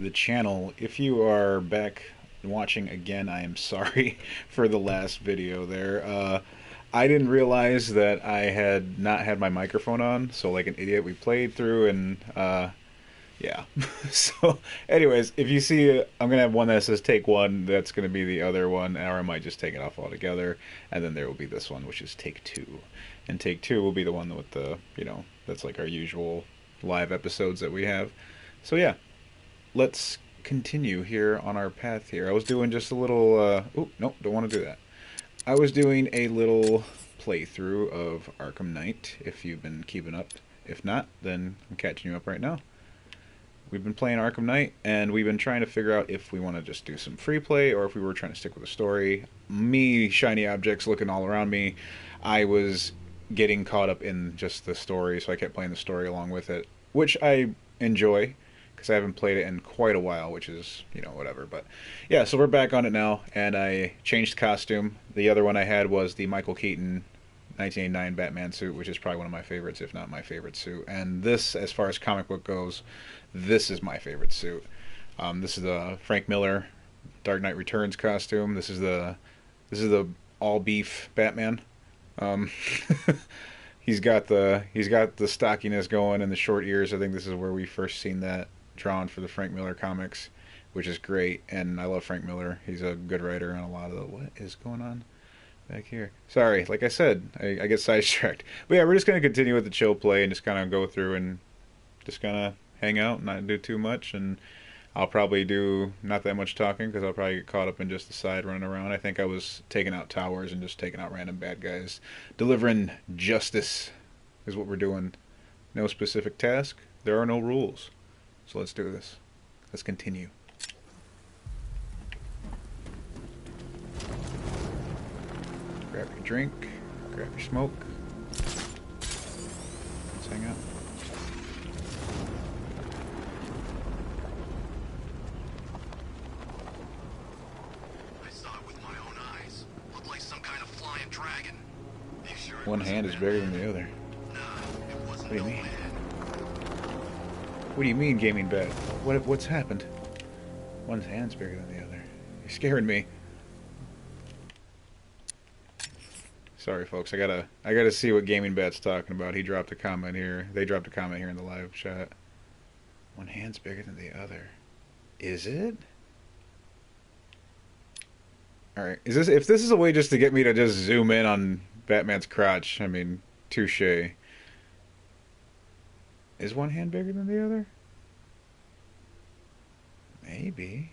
The channel. If you are back watching again, I am sorry for the last video there. I didn't realize that I had not had my microphone on, so like an idiot, we played through and yeah. So, anyways, if you see, I'm gonna have one that says take one. That's gonna be the other one, or I might just take it off altogether, and then there will be this one, which is take two, and take two will be the one with the that's like our usual live episodes that we have. So yeah, let's continue here on our path here. I was doing just a little. Oh, nope, don't want to do that. I was doing a little playthrough of Arkham Knight. If you've been keeping up, if not, then I'm catching you up right now. We've been playing Arkham Knight, and we've been trying to figure out if we want to just do some free play or if we were trying to stick with a story. Me, shiny objects looking all around me, I was getting caught up in just the story, so I kept playing the story along with it, which I enjoy because I haven't played it in quite a while, which is, whatever. But yeah, so we're back on it now, and I changed costume. The other one I had was the Michael Keaton 1989 Batman suit, which is probably one of my favorites, if not my favorite suit. And this, as far as comic book goes, this is my favorite suit. This is the Frank Miller Dark Knight Returns costume. This is the all beef Batman. Um, he's got the stockiness going and the short ears. I think this is where we first seen that drawn for the Frank Miller comics, which is great. And I love Frank Miller. He's a good writer on a lot of the. What is going on back here? Sorry, like I said, I get sidetracked. But yeah, we're just gonna continue with the chill play and just kind of go through and just kind of hang out, not do too much, and I'll probably do not that much talking because I'll probably get caught up in just the side running around. I think I was taking out towers and just taking out random bad guys. Delivering justice is what we're doing. No specific task. There are no rules. So let's do this. Let's continue. Grab your drink. Grab your smoke. Let's hang out. One hand is bigger than the other. What do you mean? What do you mean, gaming bat? What's happened? One's hand's bigger than the other. You're scaring me. Sorry, folks. I gotta see what gaming bat's talking about. He dropped a comment here. They dropped a comment here in the live chat. One hand's bigger than the other. Is it? All right. If this is a way just to get me to just zoom in on Batman's crotch, I mean, touche. Is one hand bigger than the other? Maybe.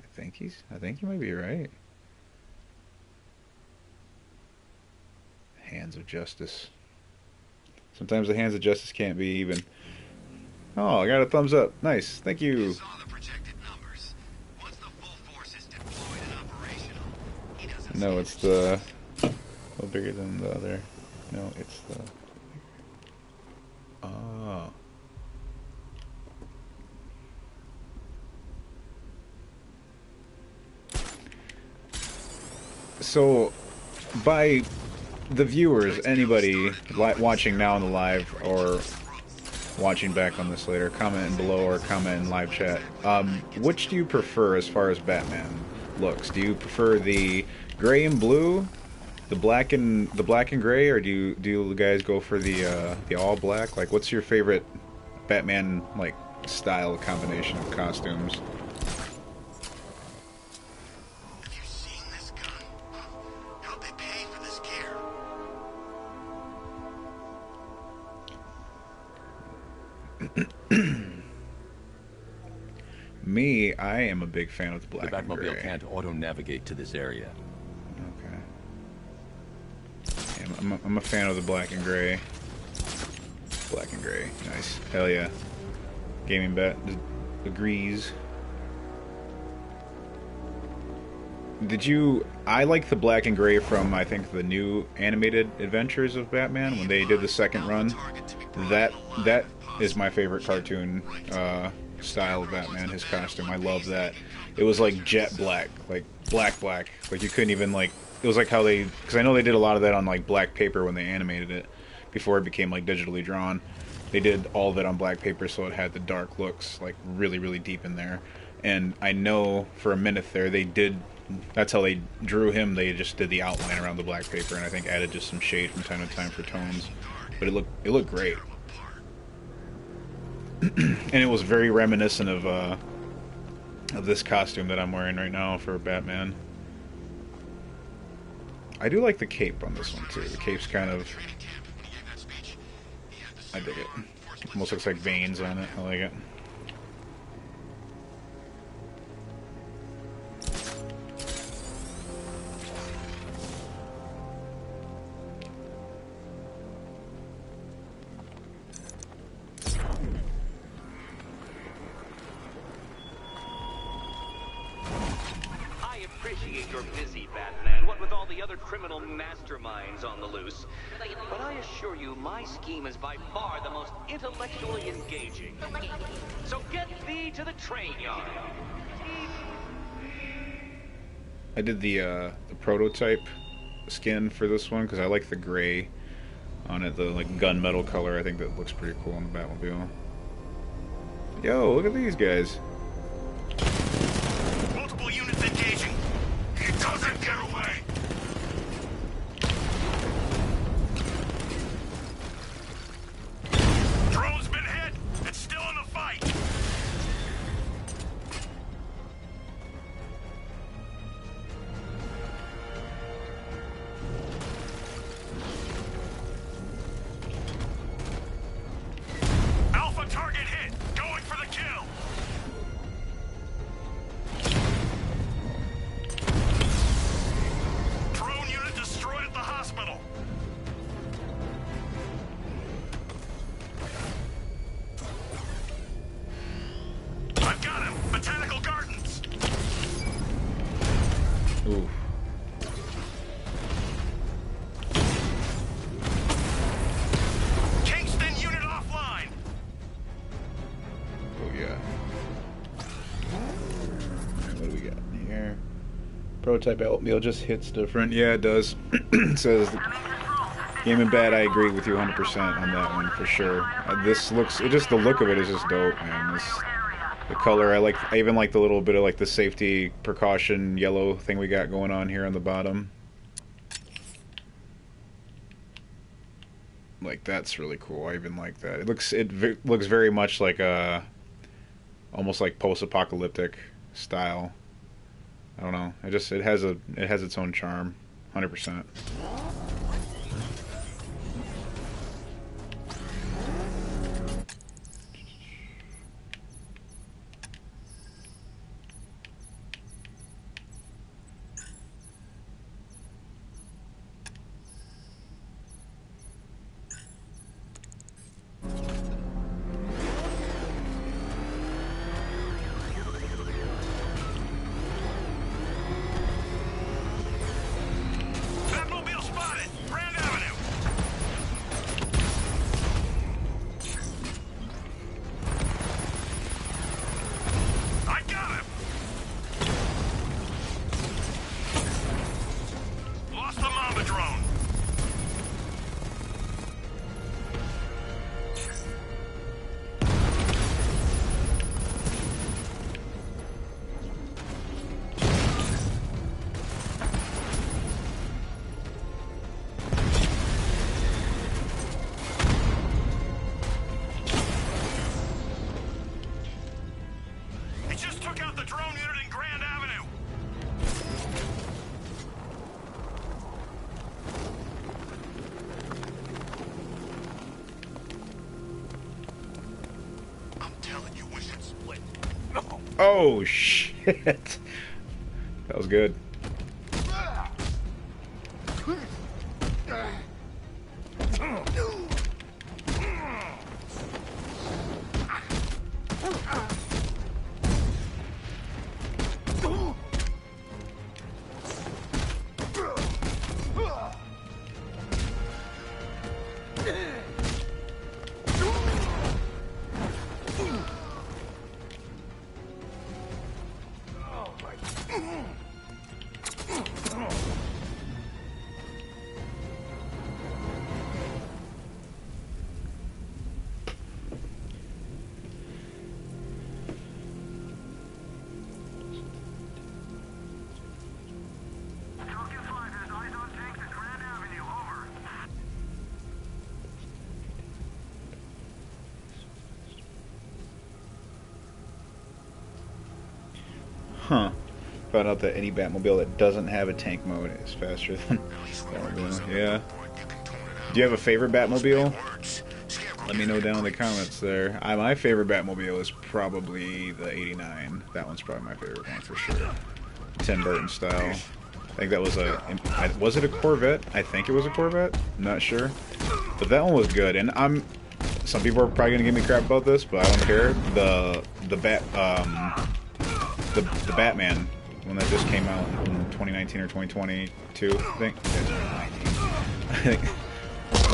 I think you might be right. Hands of justice. Sometimes the hands of justice can't be even. Oh, I got a thumbs up. Nice. Thank you. No, it's the little bigger than the other. No, it's the. Oh. So, by the viewers, anybody watching now in the live or watching back on this later, comment below or comment in live chat. Which do you prefer as far as Batman looks? Do you prefer the gray and blue, the black and gray, or do you guys go for the all black? Like, what's your favorite Batman like style combination of costumes? Have you seen this gun? How'd they pay for this gear? Me, I am a big fan of the black and gray. The Batmobile can't auto-navigate to this area. Okay. Yeah, I'm a fan of the black and gray. Black and gray. Nice. Hell yeah. Gaming bat agrees. I like the black and gray from, I think, the new animated Adventures of Batman when they did the second run. That is my favorite cartoon style of Batman, his costume. I love that. It was like jet black, like black. Like you couldn't even like, it was like how they, because I know they did a lot of that on like black paper when they animated it before it became like digitally drawn. they did all of it on black paper, so it had the dark looks like really, really deep in there. And I know for a minute there they did. That's how they drew him. They just did the outline around the black paper, and I think added just some shade from time to time for tones. But it looked great, and it was very reminiscent of this costume that I'm wearing right now for Batman. I do like the cape on this one too. The cape's kind of, I dig it. Almost looks like veins on it. I like it. Appreciate you're busy, Batman, what with all the other criminal masterminds on the loose. But I assure you, my scheme is by far the most intellectually engaging. So get thee to the train yard. I did the prototype skin for this one because I like the gray on it, the like gunmetal color. I think that looks pretty cool on the Batmobile. Yo, look at these guys. Multiple units engaging. He doesn't get away. Drone's been hit. It's still in the fight. Alpha target hit. Going for the kill. Drone unit destroyed at the hospital. I've got him. Botanical Gardens. Ooh. Kingston unit offline. Oh yeah. What do we got here? Prototype oatmeal just hits different. Yeah, it does. It says Game and Bad. I agree with you 100% on that one for sure. This looks. It just the look of it is just dope, man. The color. I even like the little bit of like the safety precaution yellow thing we got going on here on the bottom. Like that's really cool. I even like that. It looks very much like almost like post-apocalyptic style. I don't know. It has its own charm, 100%. Batmobile spotted. Grand Avenue. I got him. Lost the Mamba drone. He just took out the drone unit in Grand Avenue. I'm telling you, we should split. No. Oh shit! That was good. Huh. Found out that any Batmobile that doesn't have a tank mode is faster than Batmobile. Yeah. Do you have a favorite Batmobile? Let me know down in the comments there. My favorite Batmobile is probably the 89. That one's probably my favorite one for sure. Tim Burton style. I think that was was it a Corvette? I think it was a Corvette. I'm not sure. But that one was good. And some people are probably gonna give me crap about this, but I don't care. The Batman one that just came out in 2019 or 2022, I think. I think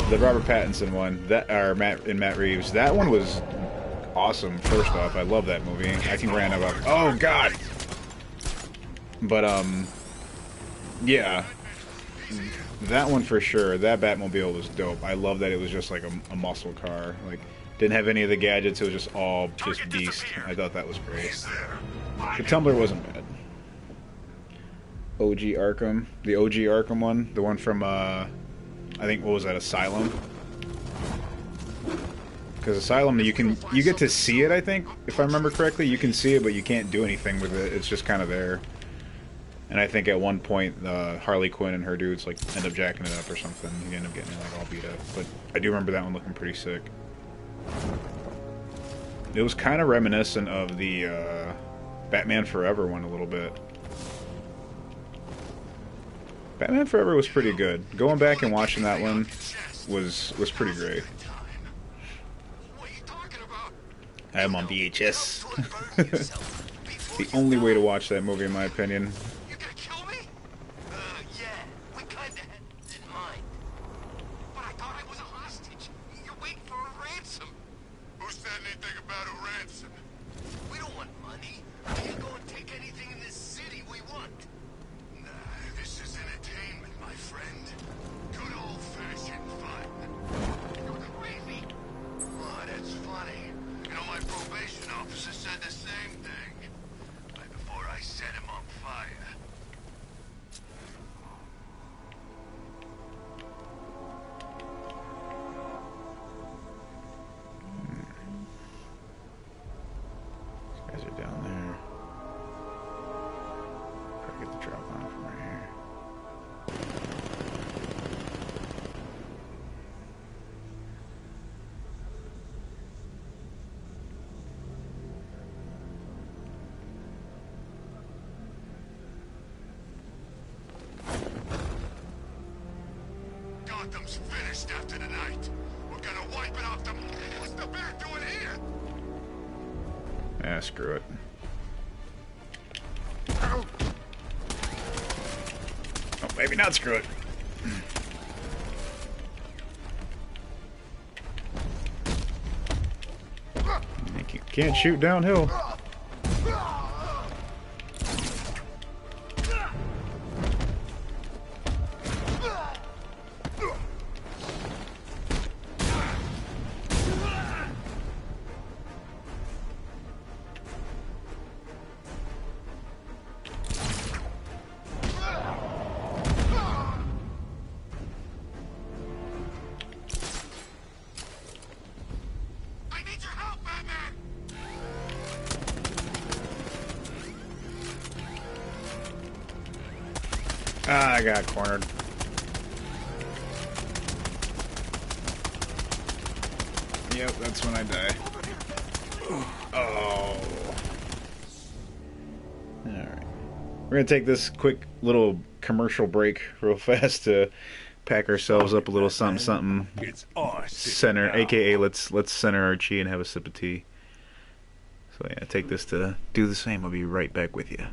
the Robert Pattinson one, Matt Reeves. That one was awesome. First off, I love that movie. I can rant about. Oh God. But yeah, that one for sure. That Batmobile was dope. I love that it was just like a muscle car. Like, didn't have any of the gadgets. It was just all just beast. I thought that was great. The Tumbler wasn't bad. OG Arkham, the OG Arkham one, the one from I think, what was that, Asylum? Because Asylum, you get to see it. I think, if I remember correctly, you can see it, but you can't do anything with it. It's just kind of there. And I think at one point, Harley Quinn and her dudes like end up jacking it up or something. You end up getting like all beat up. But I do remember that one looking pretty sick. It was kind of reminiscent of the Batman Forever one a little bit. Batman Forever was pretty good. Going back and watching that one was pretty great. I am on VHS. The only way to watch that movie, in my opinion. You gonna kill me? Yeah. We kinda had it in mind. But I thought I was a hostage. You're waiting for a ransom. Who said anything about a ransom? We don't want money. We can go and take anything in this city we want. Nah, this is entertainment, my friend. Good old-fashioned fun. You're crazy. Oh, that's funny. You know, my probation officer said the same thing. Right before I set him on fire. These guys are down there. Probably get the drop on from right here. Gotham's finished after tonight. We're gonna wipe it off the... What's the bat doing here? Ah, screw it. Ow. Oh, maybe not screw it. You can't shoot downhill. I need your help, Batman! Ah, I got cornered. Yep, that's when I die. Oh. Alright. We're gonna take this quick little commercial break real fast to pack ourselves up a little something something. It's us. Center, aka let's center our chi and have a sip of tea. So yeah, take this to do the same. I'll be right back with you.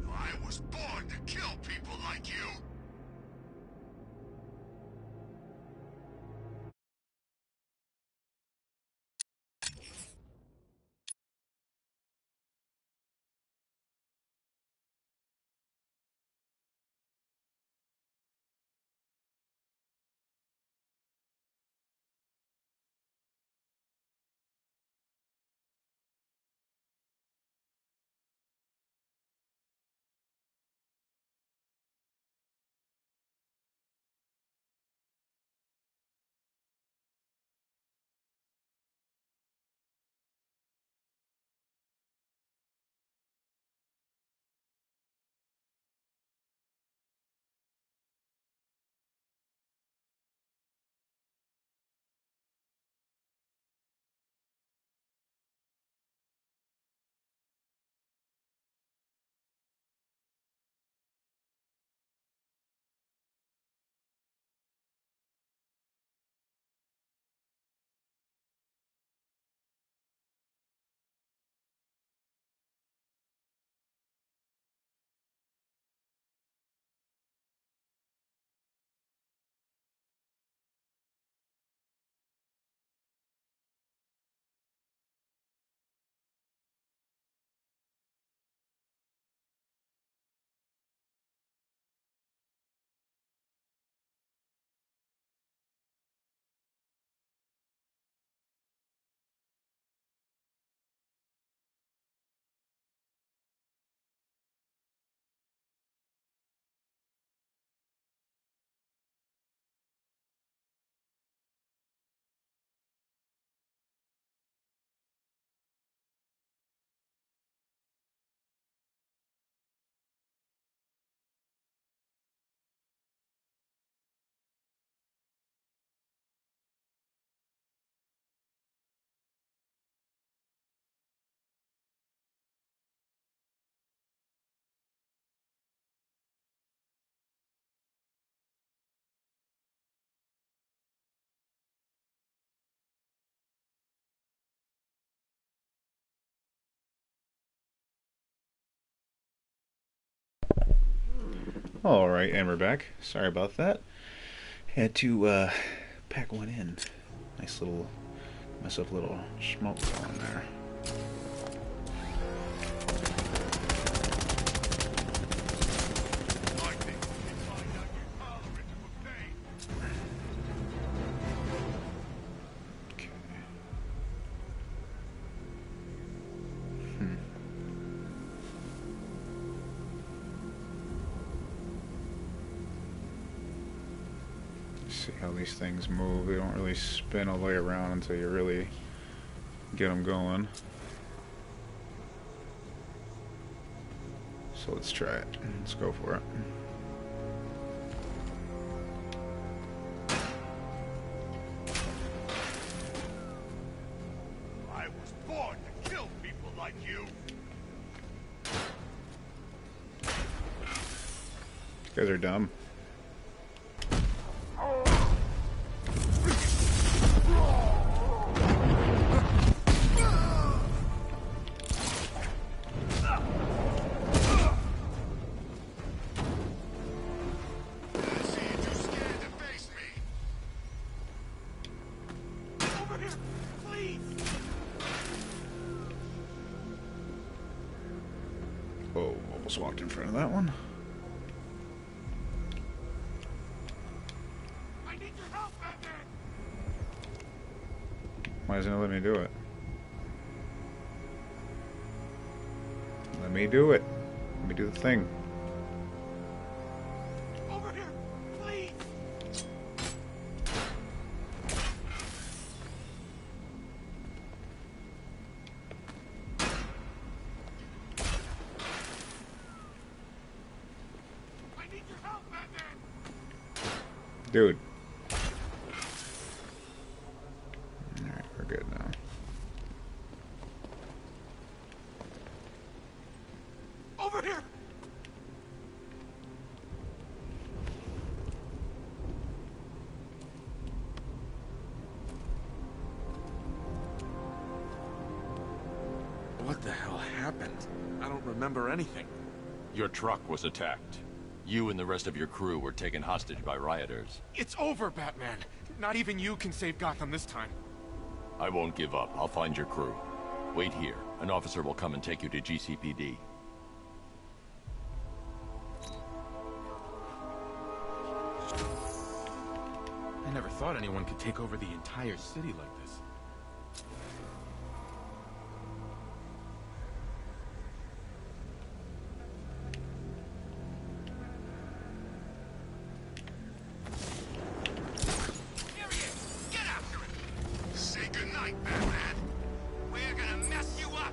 I was born to kill people like you. Alright, and we're back. Sorry about that. Had to pack one in. Nice little, myself a little smoke going there. Okay. See how these things move. They don't really spin all the way around until you really get them going. So let's try it. Let's go for it. I was born to kill people like you. You guys are dumb. Oh, almost walked in front of that one. I need your help, Batman! Why doesn't it let me do it? Let me do it. Let me do the thing. Over here, please! I need your help, Batman! Dude. Alright, we're good now. Over here! What the hell happened? I don't remember anything. Your truck was attacked. You and the rest of your crew were taken hostage by rioters. It's over, Batman. Not even you can save Gotham this time. I won't give up. I'll find your crew. Wait here. An officer will come and take you to GCPD. I never thought anyone could take over the entire city like this. Here he is! Get after him! Say goodnight, Batman! We're gonna mess you up!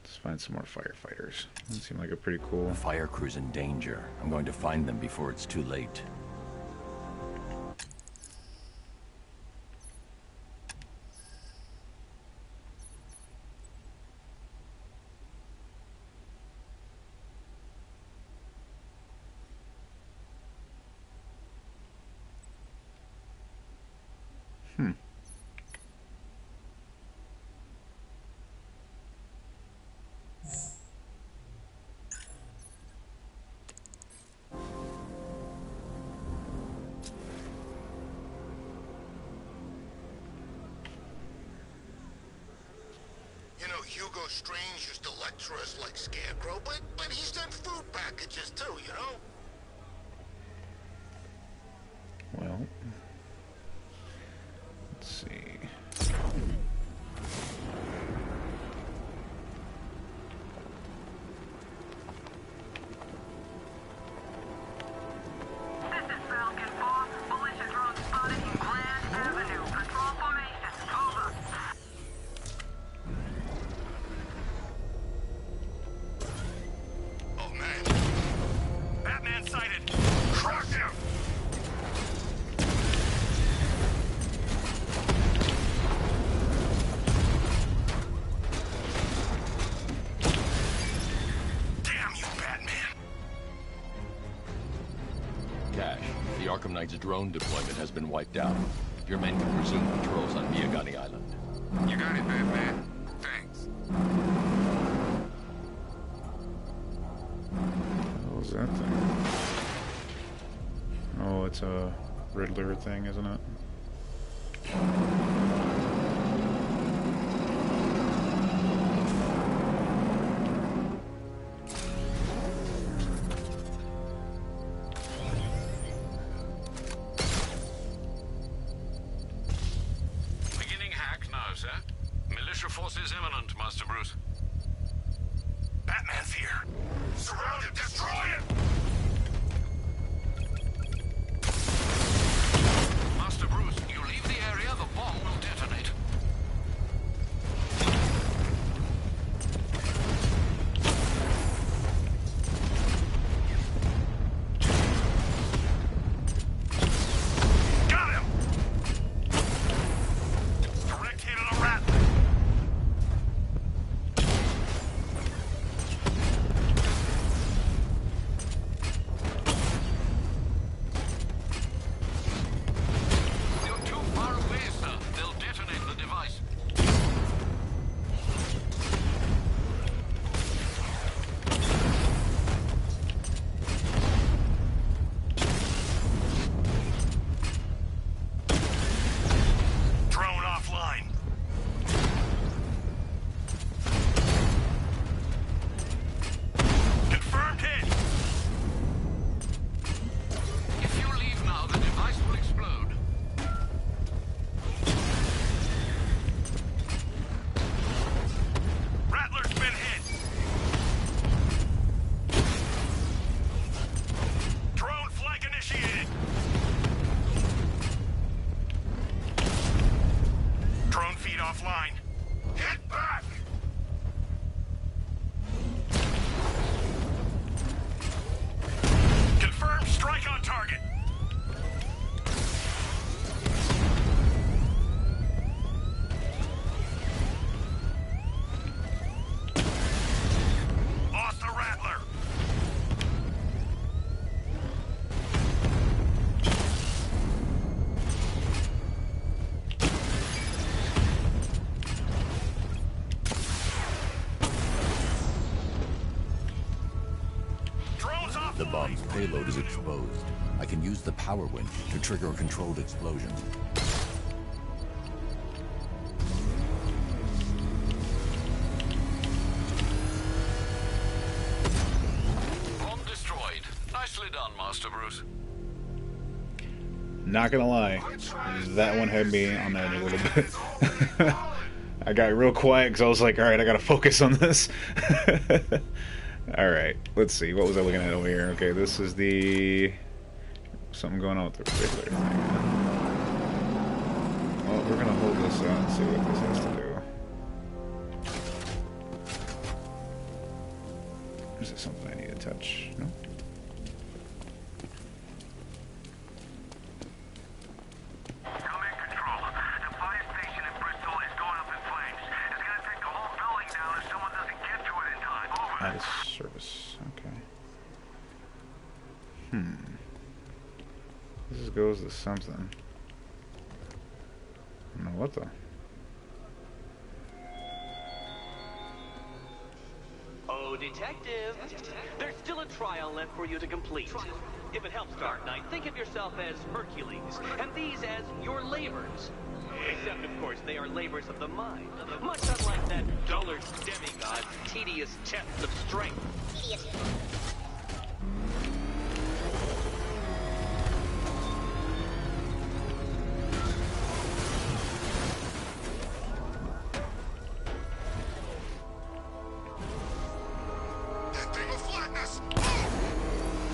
Let's find some more firefighters. That seemed like a pretty cool. The fire crew's in danger. I'm going to find them before it's too late. You know, Hugo Strange used to lecture us like Scarecrow, but he sent food packages too, you know? Well, let's see. This is Falcon 4. Militia drone spotted in Grand Avenue. Control formation. Over. Oh, man. Batman sighted. Crush him! Damn you, Batman! Cash, the Arkham Knight's drone deployment has been wiped out. Your men can resume patrols on Miyagani Island. You got it, Batman. Thanks. What was that thing? Oh, it's a Riddler thing, isn't it? Beginning hack now, sir. Militia forces imminent, Master Bruce. Batman's here. Surround him, destroy him! Master Bruce, you leave the area, the bomb will detonate. Got him! Direct hit on a rat. You're too far away, sir. They'll detonate the device. Drone offline. Confirmed hit. If you leave now, the device will explode. Rattler's been hit. Drone flank initiated. Drone feed offline. Hit back! Confirmed strike on target. Lost the Rattler. Drones offline. The bomb's payload is exposed. I can use the power winch to trigger a controlled explosion. Bomb destroyed. Nicely done, Master Bruce. Not gonna lie, that one had me on edge a little bit. I got real quiet because I was like, alright, I gotta focus on this. Alright, let's see, what was I looking at over here? Okay, this is the... something going on with the Riddler thing. Well, we're gonna hold this out and see what this has to do. Is it something I need to touch? No? Command control. The fire station in Bristol is going up in flames. It's gonna take the whole building down if someone doesn't get to it in time. Over. Out of service, okay. This goes to something. I don't know what the... Oh, detective, there's still a trial left for you to complete. If it helps, Dark Knight, think of yourself as Hercules, and these as your labors. Except, of course, they are labors of the mind, much unlike that dullard demigod's tedious tests of strength. That thing will flatten us.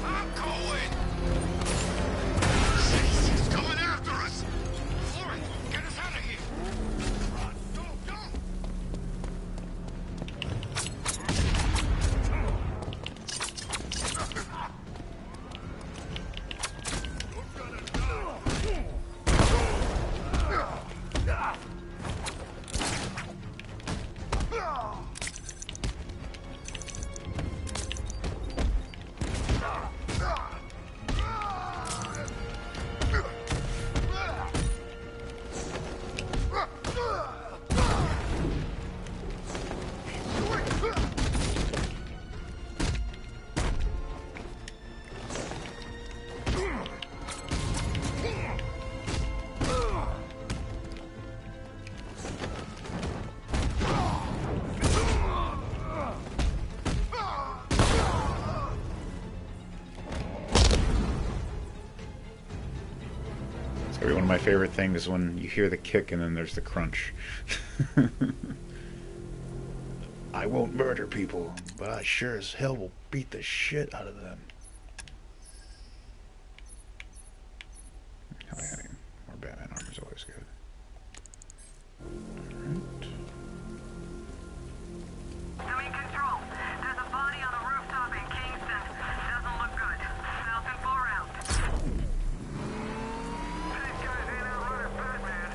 I'm going. He's coming after us. Florence, get us out of here. Run, go, go. One of my favorite things is when you hear the kick and then there's the crunch. I won't murder people, but I sure as hell will beat the shit out of them. Oh, yeah, more Batman armor is always good. I'm in control. There's a body on a rooftop in Kingston. Doesn't look good. South and 4 out. These guys ain't out running Batman.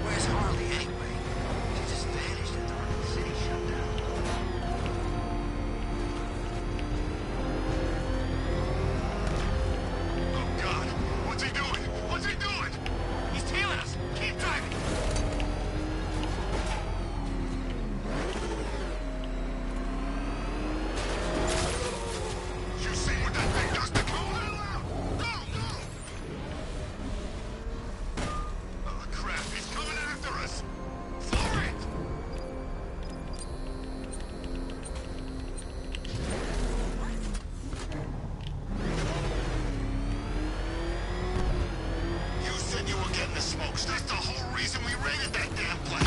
Where's Harley anyway? She just vanished after the city shut down. Oh God! What's he doing? What's he doing? He's tailing us! Keep driving! You see what that thing does to go out? Go! Go! Oh crap! He's coming after us! For it! You said you were getting the smokes. That's the whole reason we raided that damn place.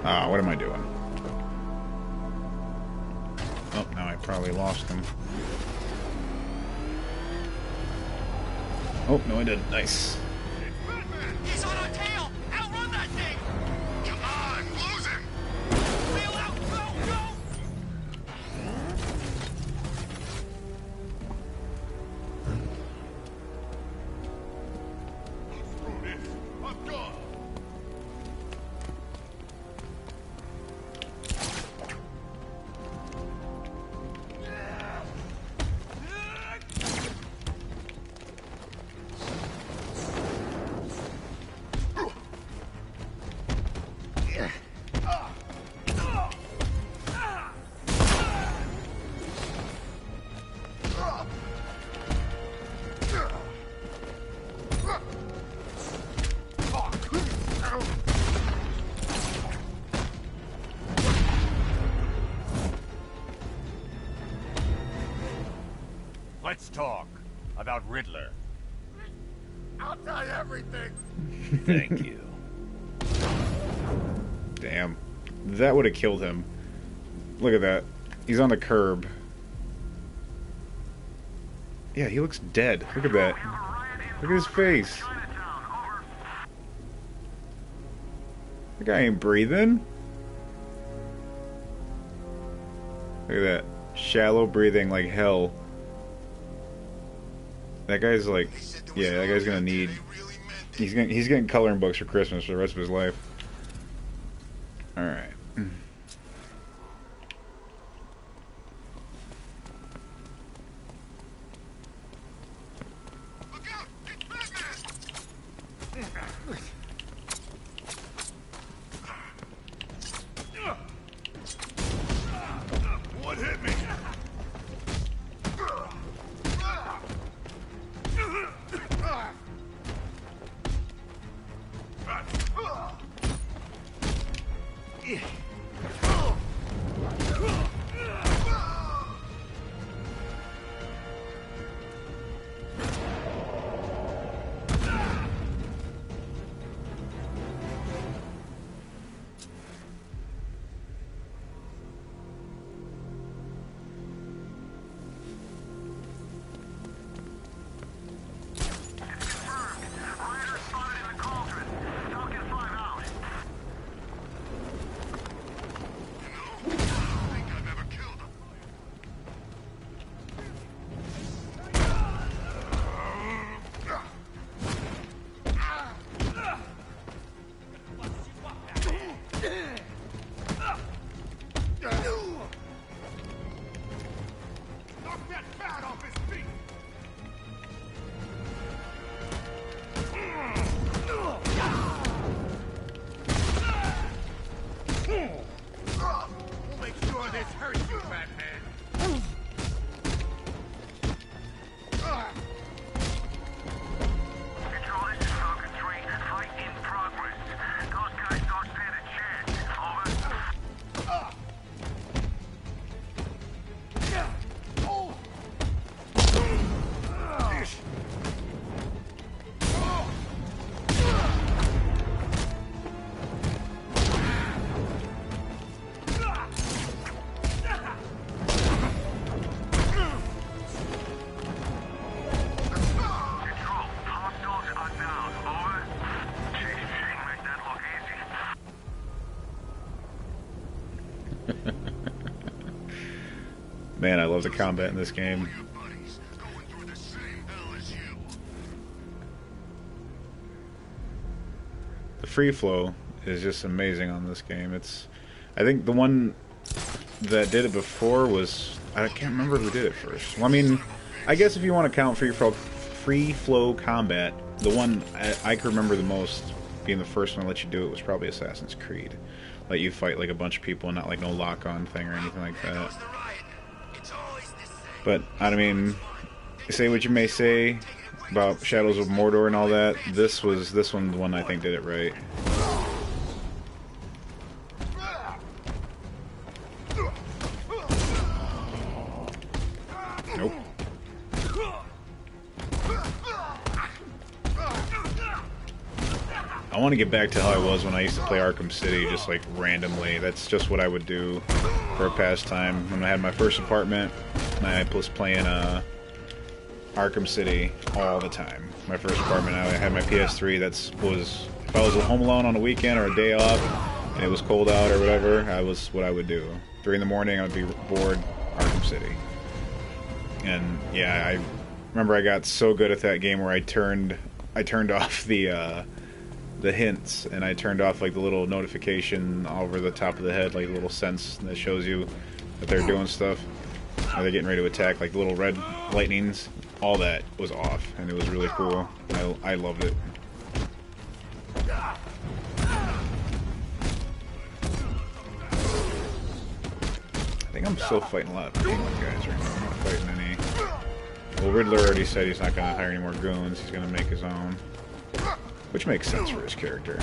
Ah, what am I doing? Oh, now I probably lost him. Oh, no I didn't. Nice. He's on our tail! Outrun that thing! Come on, lose him! Wheel out! Go! Go! Screw this. I'm gone. Let's talk about Riddler. I'll tell you everything! Thank you. Damn. That would have killed him. Look at that. He's on the curb. Yeah, he looks dead. Look at that. Look at his face. That guy ain't breathing. Look at that. Shallow breathing like hell. That guy's like, yeah, that guy's gonna need. He's getting coloring books for Christmas for the rest of his life. All right. Look out! It's Batman! What hit me? We'll make sure this hurts you, Batman! Man, I love the combat in this game. Your buddies going through the same hell as you. The free flow is just amazing on this game. I think the one that did it before was, I can't remember who did it first. Well, I mean, I guess if you want to count free flow combat, the one I can remember the most being the first one to let you do it was probably Assassin's Creed. Let you fight like a bunch of people and not like no lock-on thing or anything like that. But I mean, say what you may say about Shadows of Mordor and all that, this one the one I think did it right. Nope. I want to get back to how I was when I used to play Arkham City, just like randomly. That's just what I would do for a pastime. When I had my first apartment, I was playing Arkham City all the time. My first apartment, I had my PS3. If I was home alone on a weekend or a day off, and it was cold out or whatever, what I would do. 3 in the morning, I would be bored, Arkham City. And yeah, I remember I got so good at that game where I turned off the hints, and I turned off like the little notification over the top of the head, like the little sense that shows you that they're doing stuff, or they're getting ready to attack, like the little red lightnings. All that was off, and it was really cool. I loved it. I think I'm still fighting a lot of demon guys right now. I'm not fighting any. Well, Riddler already said he's not going to hire any more goons. He's going to make his own. Which makes sense for his character.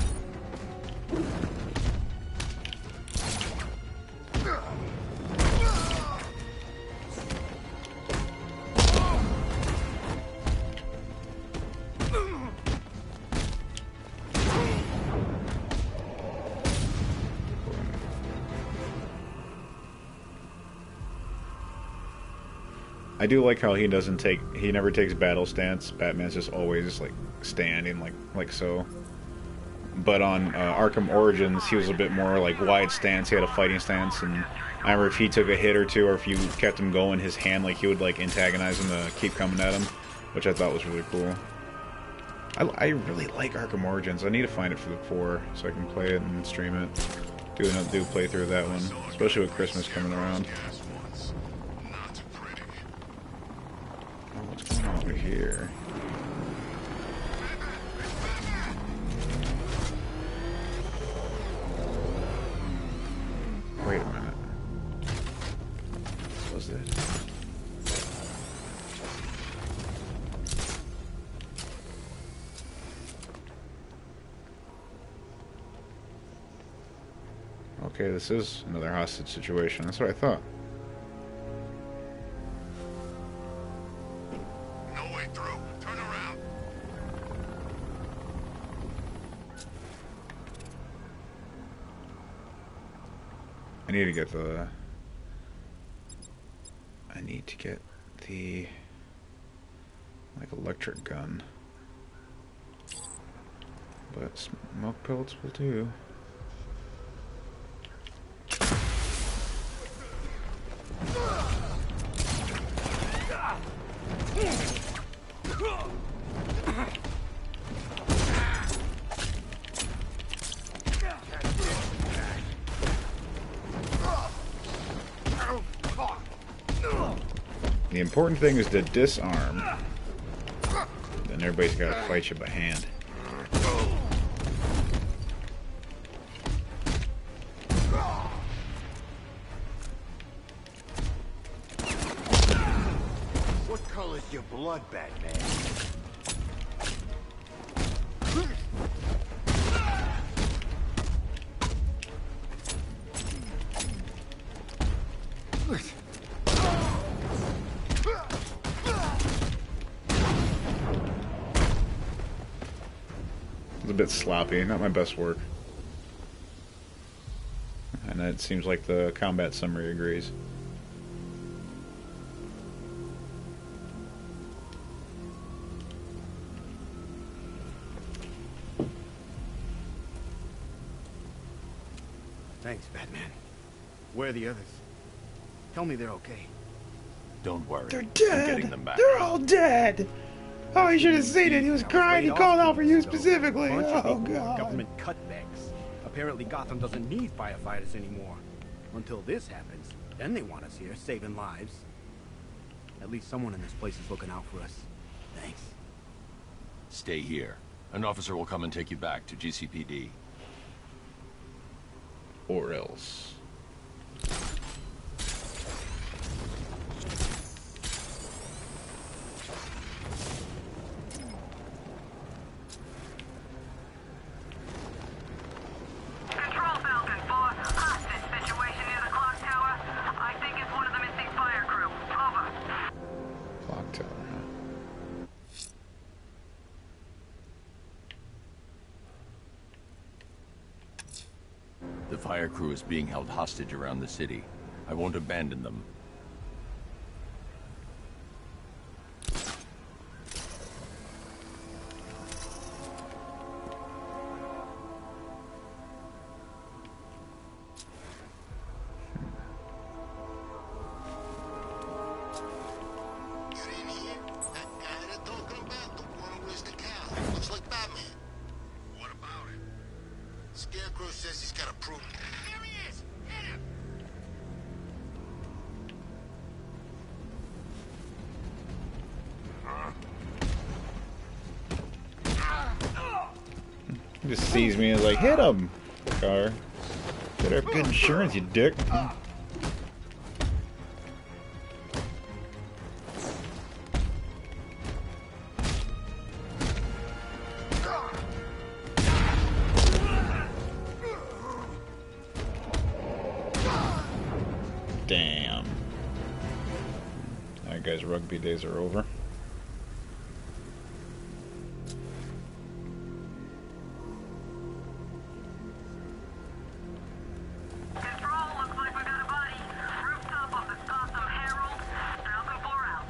I do like how he never takes battle stance. Batman's just always like standing like so. But on Arkham Origins, he was a bit more like wide stance. He had a fighting stance, and I remember if he took a hit or two, or if you kept him going, his hand he would like antagonize him to keep coming at him, which I thought was really cool. I really like Arkham Origins. I need to find it for the 4 so I can play it and stream it. Do a playthrough of that one, especially with Christmas coming around. Over here. Wait a minute. What was it? Okay, this is another hostage situation. That's what I thought. I need to get the like electric gun, but smoke pellets will do. The important thing is to disarm. Then everybody's got to fight you by hand. What color's your blood, Batman? A bit sloppy, not my best work. And it seems like the combat summary agrees. Thanks, Batman. Where are the others? Tell me they're okay. Don't worry. They're I'm dead. getting them back. They're all dead. Oh, you should have seen it. He was crying. He called out for you specifically. Bunch of Oh people are god. government cutbacks. Apparently Gotham doesn't need firefighters anymore. Until this happens, then they want us here, saving lives. At least someone in this place is looking out for us. Thanks. Stay here. An officer will come and take you back to GCPD. Or else. Control Falcon 4. Hostage situation near the clock tower. I think it's one of the missing fire crew. Over. Clock tower, huh? The fire crew is being held hostage around the city. I won't abandon them. Get in here. That guy they're talking about, the one who is the cow. Looks like Batman. What about it? Scarecrow says he's got a proof. Here he is! Hit him! He just sees me and is like, hit him, car. Better have good insurance, you dick. Damn. That guy's rugby days are over. Control, looks like we got a body. Rooftop of the Gotham Herald. Falcon 4 out.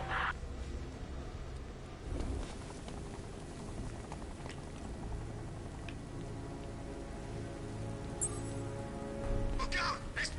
Look out! It's...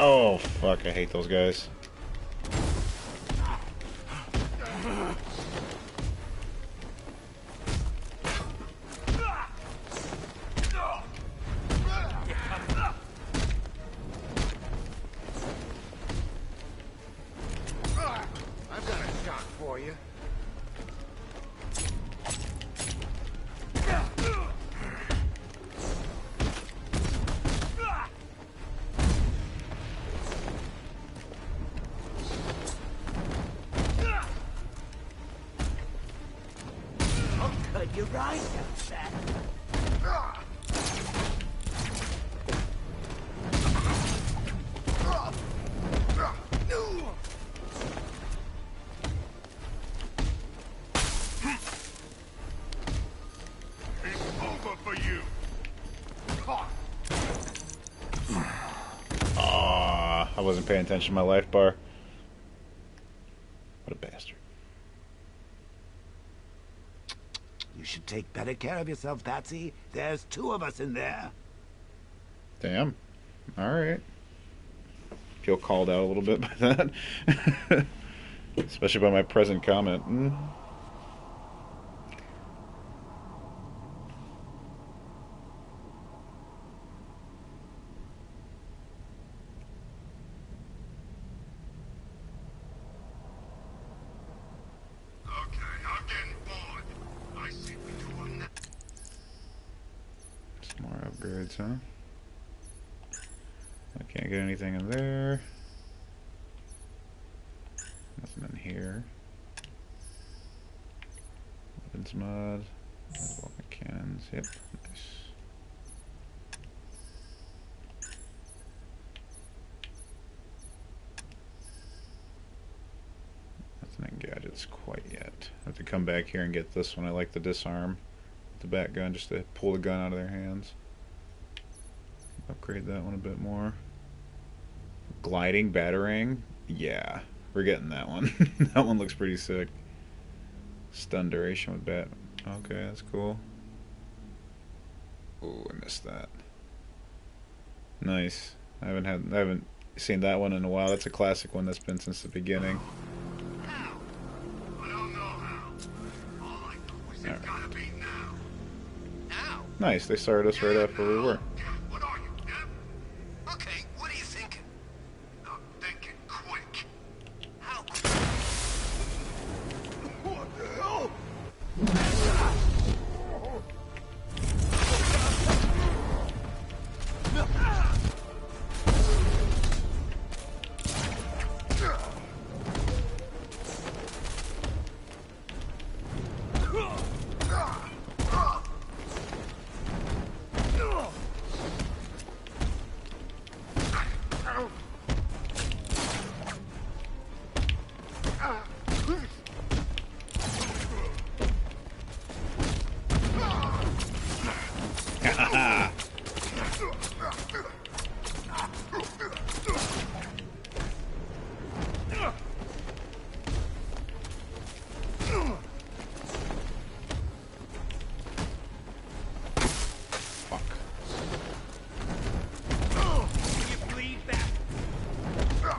Oh, fuck, I hate those guys. I've got a shot for you. You're right, fat. It's over for you. Aw, I wasn't paying attention to my life bar. What a bastard. You should take better care of yourself, Patsy. There's two of us in there. Damn. Alright. Feel called out a little bit by that. Especially by my present comment. Okay, I'm getting bored. I see we do on that. Some more upgrades, huh? I can't get anything in there. Nothing in here. Weapons mod. Welcome cannons. Yep. Nice. Nothing in gadgets quite yet. I have to come back here and get this one. I like the disarm. the bat gun just to pull the gun out of their hands. Upgrade that one a bit more. Gliding, batarang. Yeah, we're getting that one. That one looks pretty sick. Stun duration with bat. Okay, that's cool. Oh, I missed that. Nice. I haven't seen that one in a while. That's a classic one that's been since the beginning. How? I don't know how. All I know is it's gotta be now. Now? Nice. They started us right after we were. What are you, yeah? Okay, what are you thinking? I'm thinking quick. How quick? What the hell?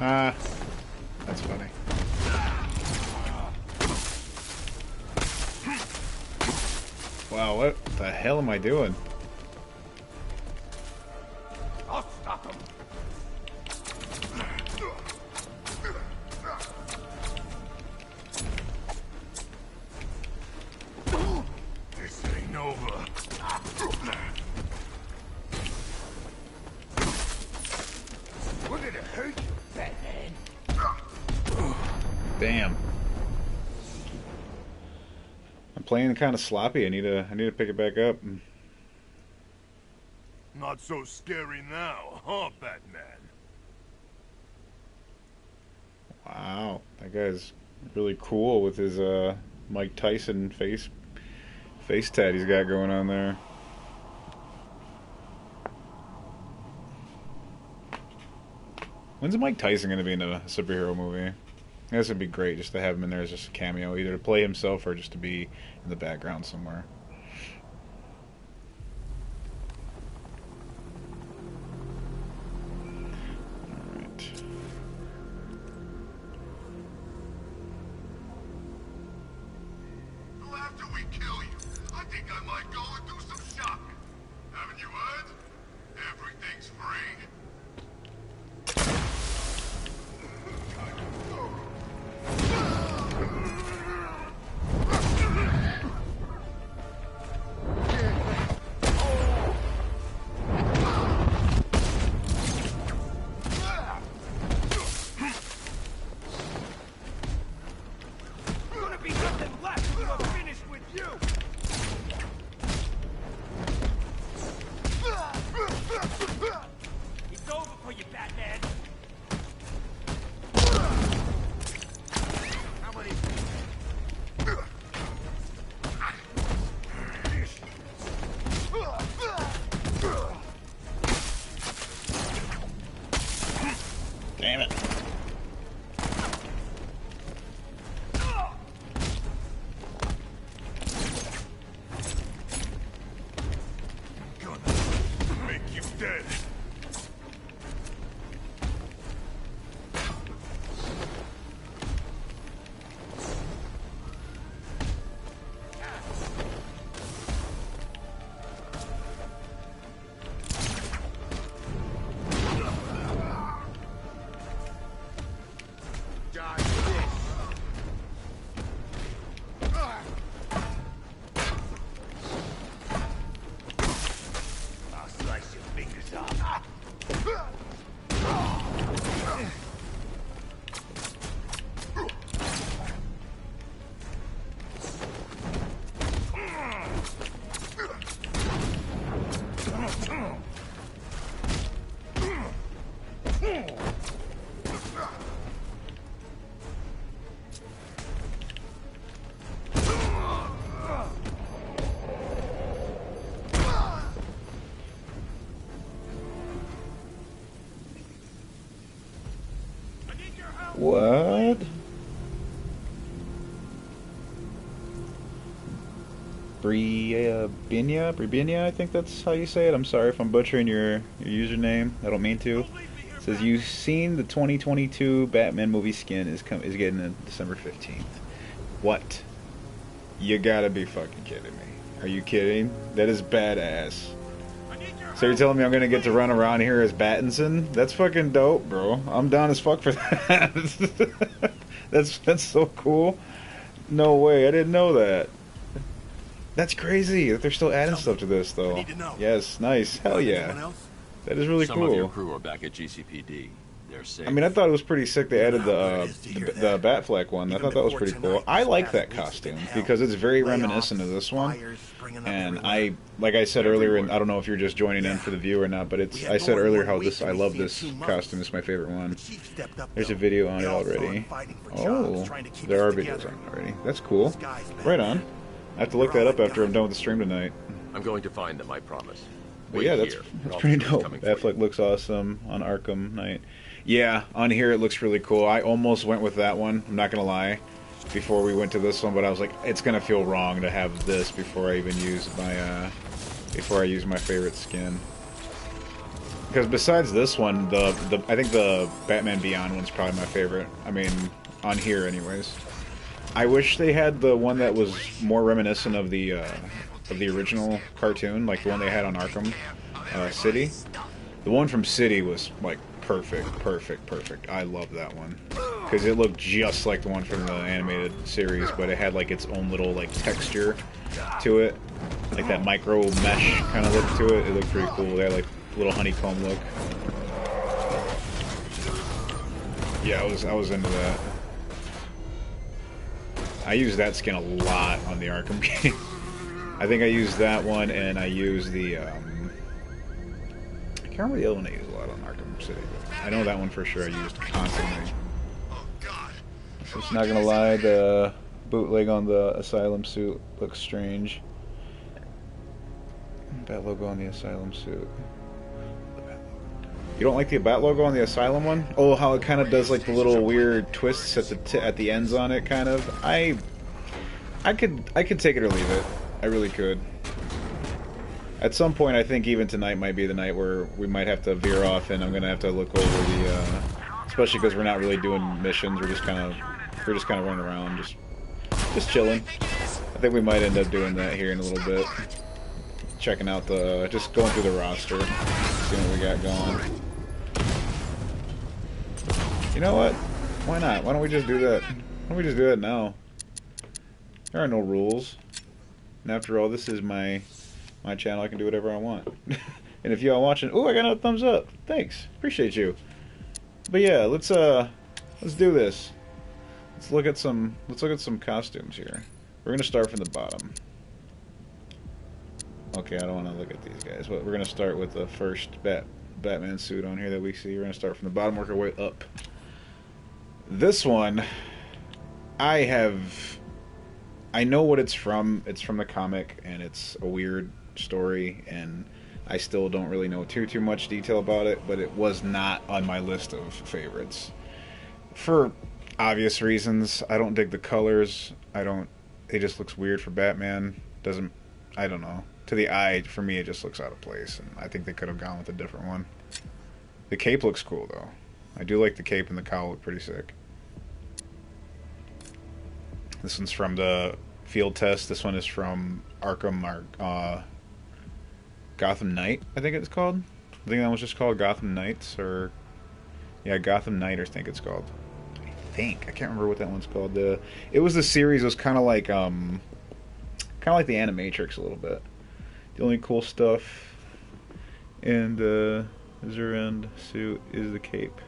Ah, that's funny. Wow, what the hell am I doing? I'll stop him. This ain't over. What did it hurt you, Batman? Damn. I'm playing kind of sloppy. I need to pick it back up. Not so scary now, huh, Batman? Wow, that guy's really cool with his Mike Tyson face tat he's got going on there. When's Mike Tyson going to be in a superhero movie? This would be great just to have him in there as just a cameo, either to play himself or just to be in the background somewhere. Alright. Well, after we kill you, I think I might go and do some shopping. Haven't you heard? Everything's free. Gonna be nothing left when we're finished with you. It's over for you, Batman. How many? Damn it. Bribinia, I think that's how you say it. I'm sorry if I'm butchering your username. I don't mean to. It says you've seen the 2022 Batman movie skin is getting in December 15th. What? You gotta be fucking kidding me. Are you kidding? That is badass. So you're telling me I'm gonna get to run around here as Battinson? That's fucking dope, bro. I'm down as fuck for that. That's so cool. No way, I didn't know that. That's crazy that they're still adding stuff to this, though. Yes, nice. Hell yeah. That is really Some cool. of your crew are back at GCPD. They're safe. I mean, I thought it was pretty sick they added the Batfleck one. I thought that was pretty cool. I like that costume because it's very reminiscent of this one. And like I said earlier, and I don't know if you're just joining in for the view or not, but I said earlier how I love this costume. It's my favorite one. There's a video on it already. Oh, there are videos on it already. That's cool. Right on. I have to look that up after I'm done with the stream tonight. I'm going to find them, I promise. But yeah, that's pretty dope. Affleck looks awesome on Arkham Knight. Yeah, on here it looks really cool. I almost went with that one, I'm not gonna lie, before we went to this one, but I was like, it's gonna feel wrong to have this before I even use my favorite skin. Because besides this one, I think the Batman Beyond one's probably my favorite. I mean, on here anyways. I wish they had the one that was more reminiscent of the original cartoon, like the one they had on Arkham City. The one from City was like perfect. I love that one because it looked just like the one from the animated series, but it had like its own little like texture to it, like that micro mesh kind of look to it. It looked pretty cool. They had like a little honeycomb look. Yeah, I was into that. I used that skin a lot on the Arkham game. I think I used that one, and I used the, I can't remember the other one I used a lot on Arkham City, but I know that one for sure I used constantly. Just not gonna lie, the bootleg on the Asylum suit looks strange. Bat logo on the Asylum suit. You don't like the Bat logo on the Asylum one? Oh, how it kind of does like the little weird twists at the ends on it, kind of. I could take it or leave it. I really could. At some point, I think even tonight might be the night where we might have to veer off, and I'm gonna have to look over the, especially because we're not really doing missions. We're just kind of running around, just chilling. I think we might end up doing that here in a little bit. Checking out just going through the roster, seeing what we got going. You know what? Why not? Why don't we just do that? Why don't we just do that now? There are no rules. And after all, this is my channel. I can do whatever I want. And if y'all watching, oh, I got a thumbs up. Thanks, appreciate you. But yeah, let's do this. Let's look at some costumes here. We're gonna start from the bottom. Okay, I don't want to look at these guys, but we're gonna start with the first Batman suit on here that we see. We're gonna start from the bottom, work our way up. This one, I know what it's from. It's from the comic, and it's a weird story, and I still don't really know too much detail about it, but it was not on my list of favorites. For obvious reasons. I don't dig the colors. It just looks weird for Batman. I don't know. To the eye, for me, it just looks out of place, and I think they could have gone with a different one. The cape looks cool, though. I do like the cape, and the cowl look pretty sick. This one's from the field test. This one is from Arkham, Gotham Knight, I think it's called. I think that was just called Gotham Knights, or... Yeah, Gotham Knight, I think it's called. I can't remember what that one's called. It was the series. It was kind of like the Animatrix a little bit. The only cool stuff in the Zurend suit is the cape.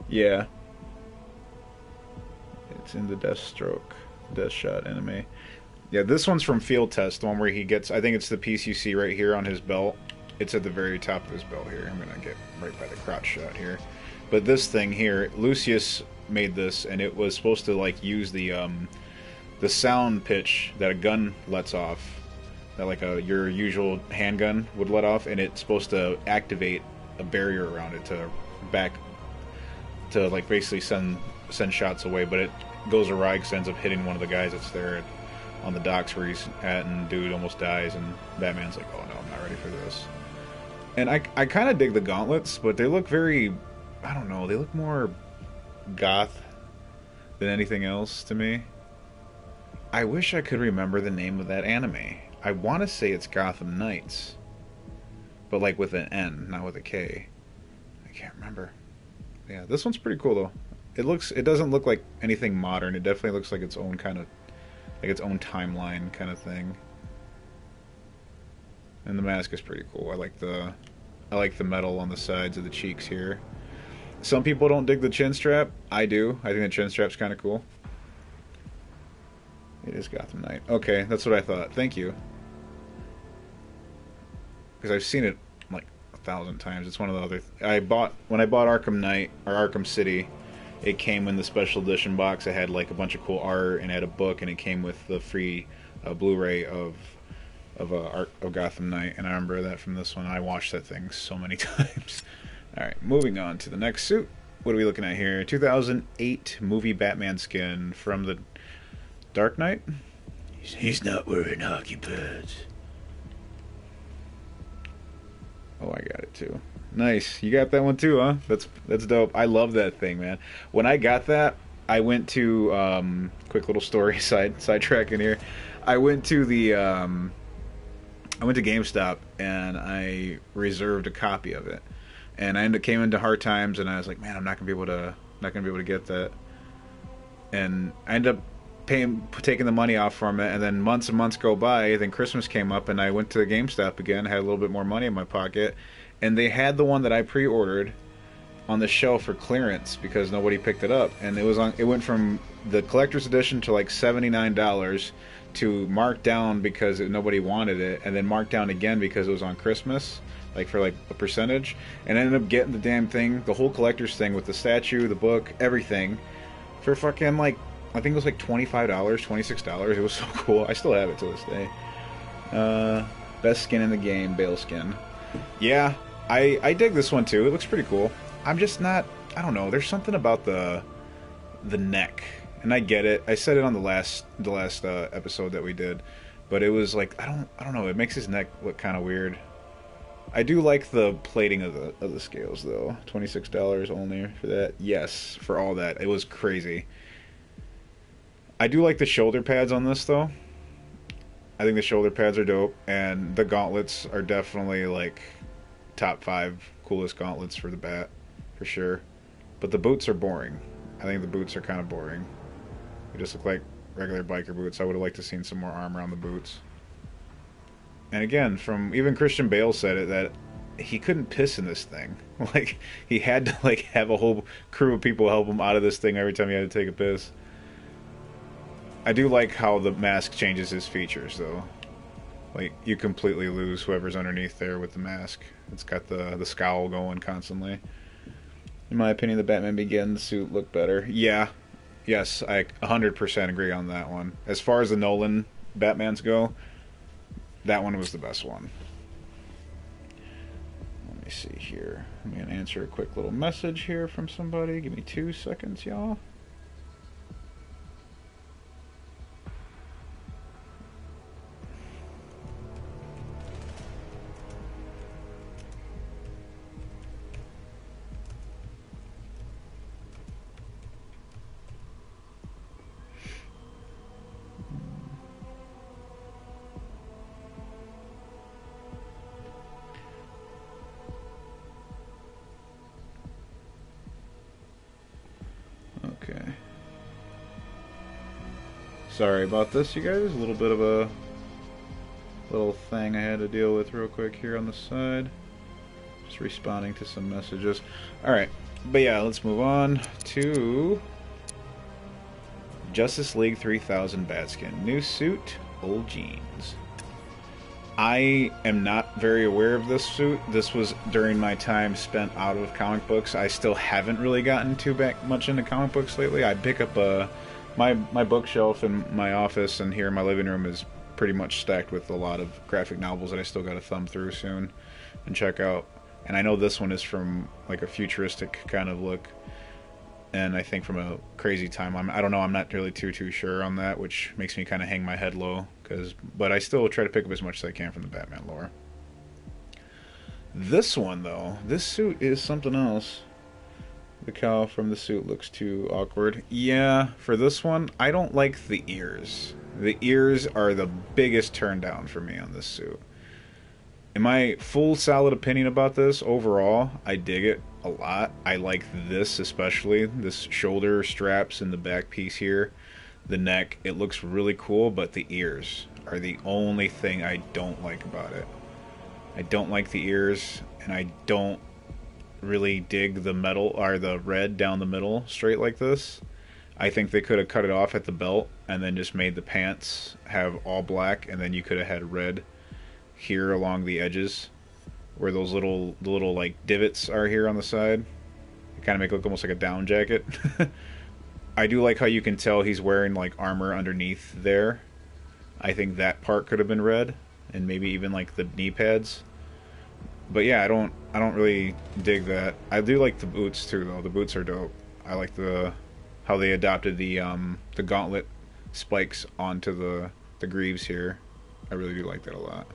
Yeah. It's in the Deathshot anime. Yeah, this one's from Field Test, the one where he gets, I think it's the piece you see right here on his belt. It's at the very top of his belt here. I'm going to get right by the crotch shot here. But this thing here, Lucius made this, and it was supposed to like use the sound pitch that a gun lets off, that like your usual handgun would let off, and it's supposed to activate a barrier around it to like basically send shots away, but it goes awry because it ends up hitting one of the guys that's there. on the docks where he's at, and dude almost dies, and Batman's like, oh no, I'm not ready for this. And I kind of dig the gauntlets, but they look very, I don't know, they look more goth than anything else to me. I wish I could remember the name of that anime. I want to say it's Gotham Knights, but like with an N, not with a K. I can't remember. Yeah, this one's pretty cool though. It doesn't look like anything modern. It definitely looks like its own kind of, like its own timeline kind of thing. And the mask is pretty cool. I like the metal on the sides of the cheeks here. Some people don't dig the chin strap. I do. I think the chin strap's kind of cool. It is Gotham Knight. Okay, that's what I thought. Thank you. Because I've seen it like 1,000 times. It's one of the other... when I bought Arkham Knight, or Arkham City, it came in the special edition box. It had like a bunch of cool art, and it had a book, and it came with the free Blu-ray of Gotham Knight, and I remember that from this one. I watched that thing so many times. Alright, moving on to the next suit. What are we looking at here? 2008 movie Batman skin from the Dark Knight? He's not wearing hockey pads. Oh, I got it too. Nice. You got that one too, huh? That's dope. I love that thing, man. When I got that, I went to quick little story sidetracking here. I went to GameStop and I reserved a copy of it. And I came into hard times, and I was like, man, I'm not gonna be able to get that. And I ended up taking the money off from it, and then months and months go by. Then Christmas came up, and I went to GameStop again, had a little bit more money in my pocket, and they had the one that I pre-ordered on the shelf for clearance because nobody picked it up, and it went from the collector's edition to like $79 to marked down because nobody wanted it, and then marked down again because it was on Christmas, like for like a percentage, and I ended up getting the damn thing, the whole collector's thing with the statue, the book, everything, for fucking like, I think it was like $25, $26. It was so cool. I still have it to this day. Best skin in the game, Bale skin. Yeah, I dig this one too. It looks pretty cool. I'm just not, I don't know, there's something about the neck, and I get it. I said it on the last episode that we did, but it was like, I don't know, it makes his neck look kind of weird. I do like the plating of the scales though. $26 only for that. Yes, for all that. It was crazy. I do like the shoulder pads on this though. I think the shoulder pads are dope, and the gauntlets are definitely like top 5 coolest gauntlets for the Bat, for sure. But the boots are boring. I think the boots are kind of boring. They just look like regular biker boots. I would have liked to seen some more armor on the boots. And again, from even Christian Bale said it, that he couldn't piss in this thing. Like, he had to like have a whole crew of people help him out of this thing every time he had to take a piss. I do like how the mask changes his features though. Like, you completely lose whoever's underneath there with the mask. It's got the scowl going constantly. In my opinion, the Batman Begins suit looked better. Yeah. Yes, I 100% agree on that one. As far as the Nolan Batmans go, that one was the best one. Let me see here. I'm going to answer a quick little message here from somebody. Give me 2 seconds, y'all. Okay. Sorry about this, you guys. A little bit of a little thing I had to deal with real quick here on the side. Just responding to some messages. Alright, but yeah, let's move on to Justice League 3000 Batskin. New suit, old jeans. I am not very aware of this suit. This was during my time spent out of comic books. I still haven't really gotten too much into comic books lately. I pick up my bookshelf in my office, and here in my living room is pretty much stacked with a lot of graphic novels that I still got to thumb through soon and check out. And I know this one is from like a futuristic kind of look. and I think from a crazy time, I don't know, I'm not really too sure on that, which makes me kind of hang my head low. But I still try to pick up as much as I can from the Batman lore. This one though, this suit is something else. The cowl from the suit looks too awkward. Yeah, for this one, I don't like the ears. The ears are the biggest turn down for me on this suit. In my full solid opinion about this, overall, I dig it a lot. I like this especially, this shoulder straps and the back piece here. The neck, it looks really cool, but the ears are the only thing I don't like about it. I don't like the ears, and I don't really dig the metal or the red down the middle straight like this. I think they could have cut it off at the belt and then just made the pants have all black, and then you could have had red here along the edges where those little like divots are here on the side. It kind of make it look almost like a down jacket. I do like how you can tell he's wearing like armor underneath there. I think that part could have been red, and maybe even like the knee pads. But yeah, I don't really dig that. I do like the boots too, though. The boots are dope. I like how they adopted the gauntlet spikes onto the greaves here. I really do like that a lot.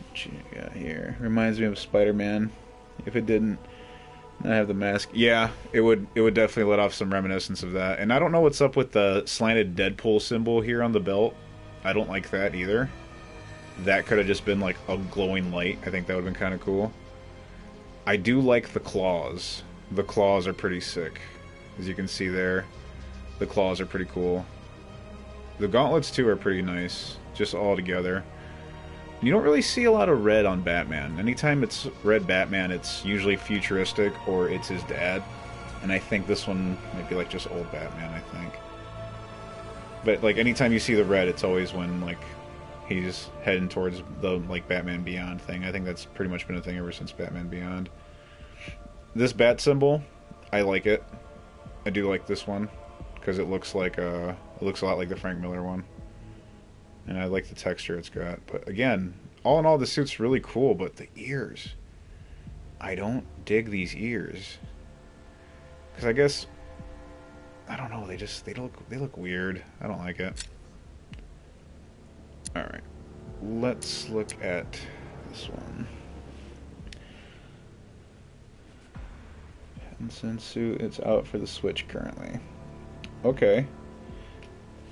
What you got here? Reminds me of Spider-Man. If it didn't not have the mask, yeah, it would definitely let off some reminiscence of that. And I don't know what's up with the slanted Deadpool symbol here on the belt. I don't like that either. That could have just been like a glowing light. I think that would have been kind of cool. I do like the claws. The claws are pretty sick. As you can see there, the claws are pretty cool. The gauntlets too are pretty nice, just all together. You don't really see a lot of red on Batman. Anytime it's red Batman, it's usually futuristic or it's his dad. And I think this one might be like just old Batman, I think. But like anytime you see the red, it's always when like he's heading towards the like Batman Beyond thing. I think that's pretty much been a thing ever since Batman Beyond. This bat symbol, I like it. I do like this one because it looks like it looks a lot like the Frank Miller one, and I like the texture it's got. But again, all in all, the suit's really cool. But the ears, I don't dig these ears because I guess I don't know. They look weird. I don't like it. All right, let's look at this one. Henson suit, it's out for the Switch currently. Okay.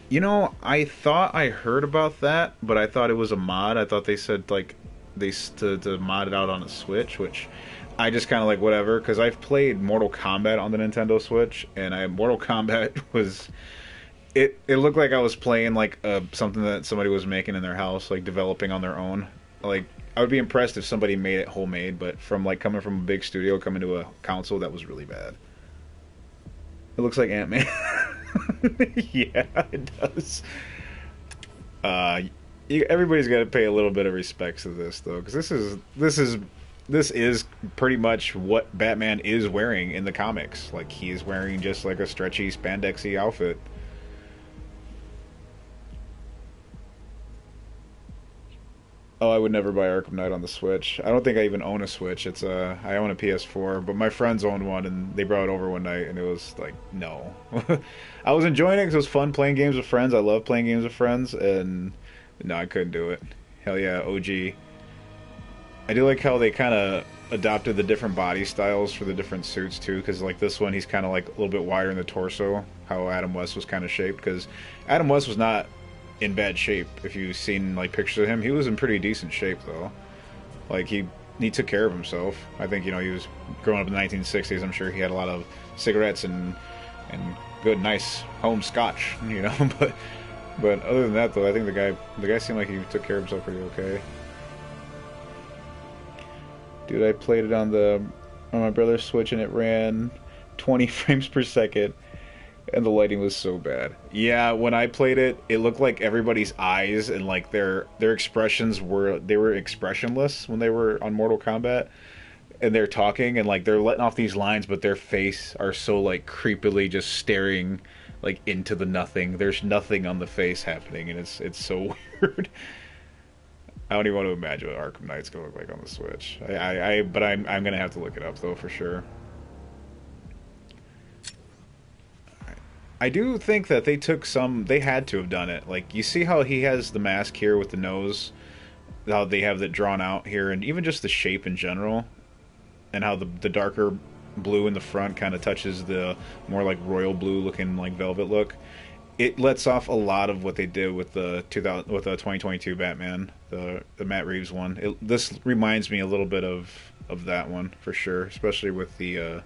You know, I thought I heard about that, but I thought it was a mod. I thought they said like to mod it out on a Switch, which I just kind of like whatever, because I've played Mortal Kombat on the Nintendo Switch, and Mortal Kombat was it looked like I was playing like something that somebody was making in their house, like developing on their own. Like I would be impressed if somebody made it homemade, but from like coming from a big studio coming to a console, that was really bad. It looks like Ant-Man. Yeah, it does. Everybody's got to pay a little bit of respect to this though, because this is pretty much what Batman is wearing in the comics. Like he is wearing just like a stretchy spandexy outfit. Oh, I would never buy Arkham Knight on the Switch. I don't think I even own a Switch. I own a PS4, but my friends owned one, and they brought it over one night, and it was like, no. I was enjoying it because it was fun playing games with friends. I love playing games with friends, and no, I couldn't do it. Hell yeah, OG. I do like how they kind of adopted the different body styles for the different suits, too, because like this one, he's kind of like a little bit wider in the torso, how Adam West was kind of shaped, because Adam West was not in bad shape. If you've seen like pictures of him, he was in pretty decent shape though. Like he took care of himself. I think, you know, he was growing up in the 1960s. I'm sure he had a lot of cigarettes and good nice home scotch, you know. but other than that though, I think the guy seemed like he took care of himself pretty okay. Dude, I played it on my brother's Switch and it ran 20 frames per second. And the lighting was so bad. Yeah, when I played it, it looked like everybody's eyes and like their expressions were expressionless when they were on Mortal Kombat, and they're talking and like they're letting off these lines, but their face are so like creepily just staring like into the nothing. There's nothing on the face happening, and it's so weird. I don't even want to imagine what Arkham Knight's gonna look like on the Switch. But I'm gonna have to look it up though for sure. I do think that they took some. They had to have done it. Like you see how he has the mask here with the nose, how they have it drawn out here, and even just the shape in general, and how the darker blue in the front kind of touches the more like royal blue looking like velvet look. It lets off a lot of what they did with the 2022 Batman, the Matt Reeves one. This reminds me a little bit of that one for sure, especially with the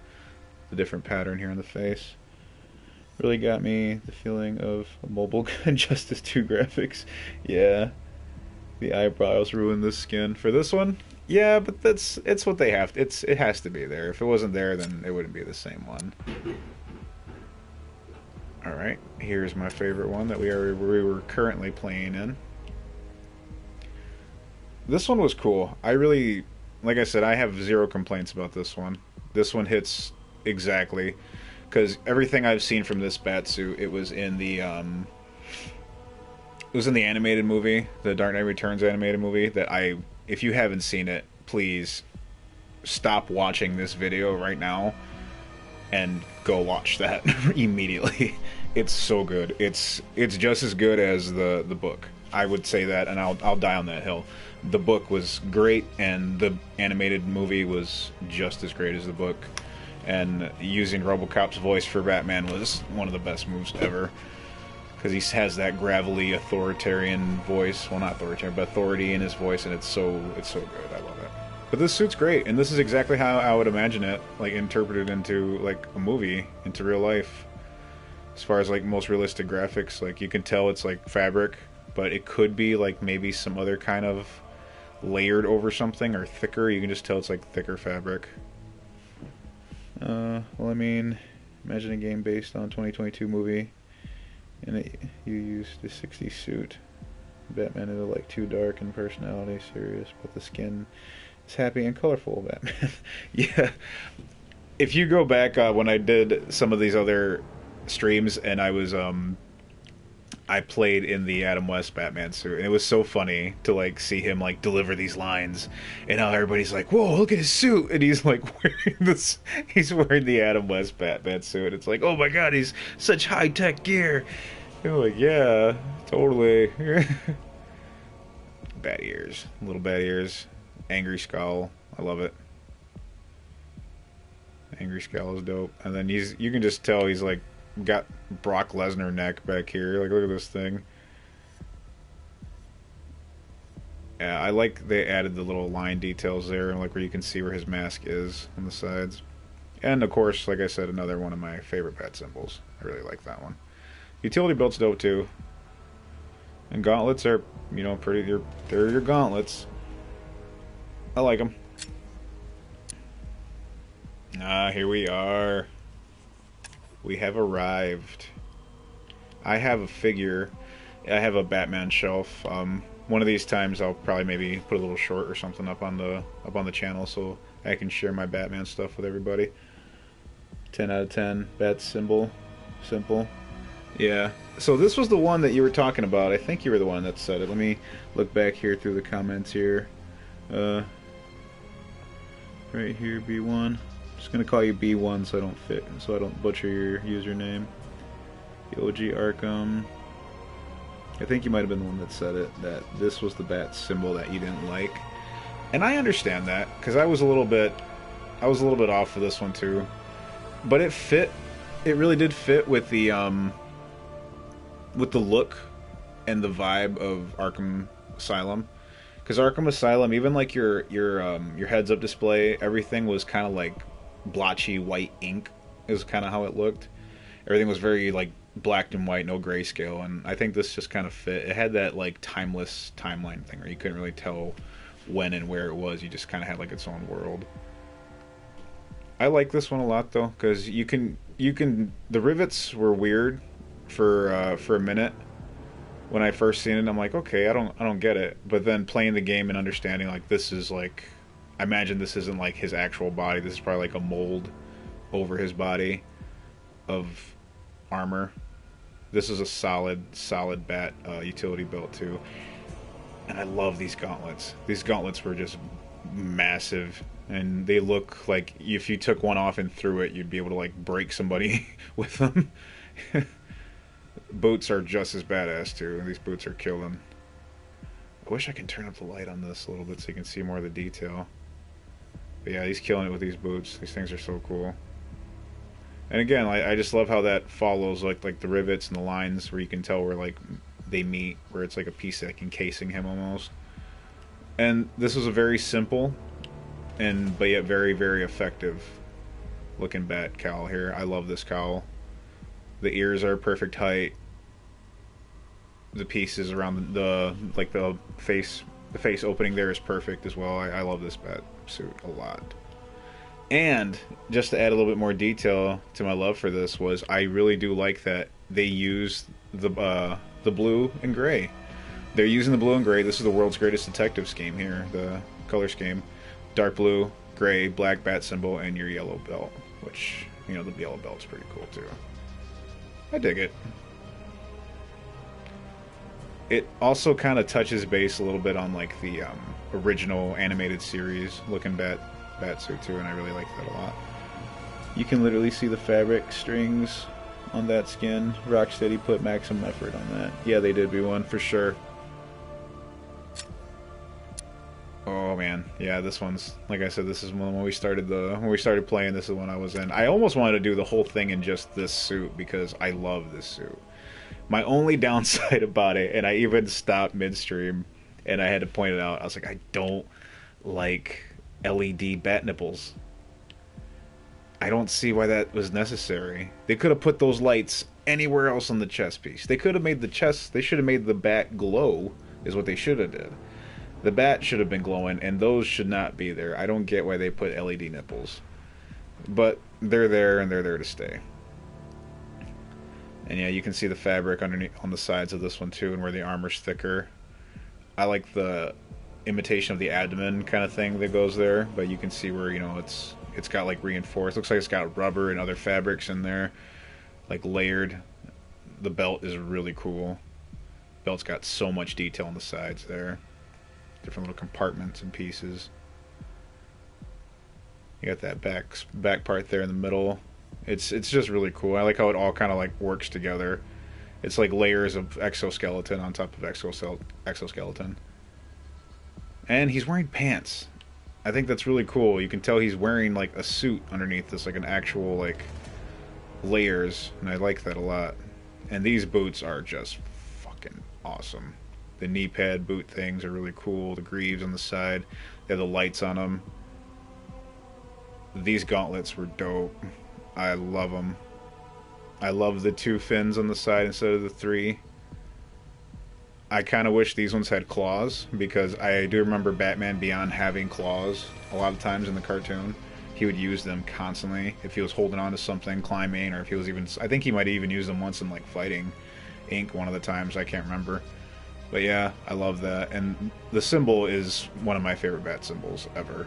different pattern here on the face. Really got me the feeling of a mobile Injustice 2 graphics. Yeah, the eyebrows ruin the skin for this one. Yeah, but it's what they have. It has to be there. If it wasn't there, then it wouldn't be the same one. All right, here's my favorite one that we were currently playing in. This one was cool. I really, like I said, I have zero complaints about this one. This one hits exactly, because everything I've seen from this Batsuit, it was in the animated movie, the Dark Knight Returns animated movie. If you haven't seen it, please stop watching this video right now and go watch that immediately. It's so good. It's just as good as the book. I would say that, and I'll die on that hill. The book was great, and the animated movie was just as great as the book. And using RoboCop's voice for Batman was one of the best moves ever, because he has that gravelly, authoritarian voice. Well, not authoritarian, but authority in his voice, and it's so good. I love it. But this suit's great, and this is exactly how I would imagine it, like interpreted into like a movie, into real life. As far as like most realistic graphics, like you can tell it's like fabric, but it could be like maybe some other kind of layered over something or thicker. You can just tell it's like thicker fabric. Well, I mean, imagine a game based on 2022 movie, and you used the 60s suit. Batman is like too dark in personality, serious, but the skin is happy and colorful. Batman, yeah. If you go back when I did some of these other streams, and I played in the Adam West Batman suit, and it was so funny to like see him like deliver these lines, and how everybody's like, "Whoa, look at his suit!" And he's like wearing this, he's wearing the Adam West Batman suit. It's like, oh my god, he's such high tech gear. And I'm like, yeah, totally. Bat ears, little bat ears, angry scowl. I love it. Angry scowl is dope, and then you can just tell he's like got Brock Lesnar neck back here. Like, look at this thing. Yeah, I like they added the little line details there, and like where you can see where his mask is on the sides. And of course, like I said, another one of my favorite bat symbols. I really like that one. Utility belt's dope too. And gauntlets are, you know, pretty. They're your gauntlets. I like them. Here we are. We have arrived. I have a figure. I have a Batman shelf. One of these times I'll probably maybe put a little short or something up on the channel so I can share my Batman stuff with everybody. 10 out of 10. Bat symbol. Simple. Yeah. So this was the one that you were talking about. I think you were the one that said it. Let me look back here through the comments here. Right here, B1. Just gonna call you B1 so I don't butcher your username. The OG Arkham. I think you might have been the one that said it, that this was the bat symbol that you didn't like. And I understand that, because I was a little bit off for this one too. But it fit. It really did fit with the look and the vibe of Arkham Asylum. Because Arkham Asylum, even like your heads-up display, everything was kind of like blotchy white ink is kind of how it looked. Everything was very like black and white, no grayscale, and I think this just kind of fit. It had that like timeless timeline thing where you couldn't really tell when and where it was. You just kind of had like its own world. I like this one a lot though, because you can the rivets were weird for a minute when I first seen it. I'm like, okay, I don't get it. But then playing the game and understanding like this is like, I imagine this isn't like his actual body. This is probably like a mold over his body of armor. This is a solid bat utility belt too. And I love these gauntlets. These gauntlets were just massive, and they look like if you took one off and threw it, you'd be able to like break somebody with them. boots are just as badass too. These boots are killing. I wish I could turn up the light on this a little bit so you can see more of the detail. But yeah, he's killing it with these boots. These things are so cool. And again, I just love how that follows like the rivets and the lines where you can tell where like they meet, where it's like a piece like encasing him almost. And this was a very simple but yet very, very effective looking bat cowl here. I love this cowl. The ears are perfect height. The pieces around the face opening there is perfect as well. I love this bat suit a lot. And just to add a little bit more detail to my love for this was I really do like that they used the blue and gray. They're using the blue and gray. This is the world's greatest detective scheme here, the color scheme. Dark blue, gray, black bat symbol, and your yellow belt. Which, you know, the yellow belt's pretty cool too. I dig it. It also kind of touches base a little bit on like the original animated series looking bat suit too, and I really like that a lot. You can literally see the fabric strings on that skin. Rocksteady put maximum effort on that. Yeah, they did B1 for sure. Oh man, yeah, this one's, like I said, this is when we started playing. This is when I was in. I almost wanted to do the whole thing in just this suit because I love this suit. My only downside about it, and I even stopped midstream, and I had to point it out. I was like, I don't like LED bat nipples. I don't see why that was necessary. They could have put those lights anywhere else on the chest piece. They could have made the chest. They should have made the bat glow. Is what they should have did. The bat should have been glowing, and those should not be there. I don't get why they put LED nipples. But they're there, and they're there to stay. And yeah, you can see the fabric underneath on the sides of this one too, and where the armor's thicker. I like the imitation of the abdomen kind of thing that goes there, but you can see where, you know, it's got like reinforced. Looks like it's got rubber and other fabrics in there, like layered. The belt is really cool. Belt's got so much detail on the sides there. Different little compartments and pieces. You got that back part there in the middle. It's just really cool. I like how it all kind of like works together. It's like layers of exoskeleton on top of exoskeleton. And he's wearing pants. I think that's really cool. You can tell he's wearing like a suit underneath this, like an actual like layers, and I like that a lot. And these boots are just fucking awesome. The knee pad boot things are really cool. The greaves on the side, they have the lights on them. These gauntlets were dope. I love them. I love the 2 fins on the side instead of the 3. I kind of wish these ones had claws, because I do remember Batman Beyond having claws a lot of times in the cartoon. He would use them constantly if he was holding on to something, climbing, or if he was even... I think he might even use them once in like Fighting Inc. one of the times. I can't remember. But yeah, I love that. And the symbol is one of my favorite bat symbols ever.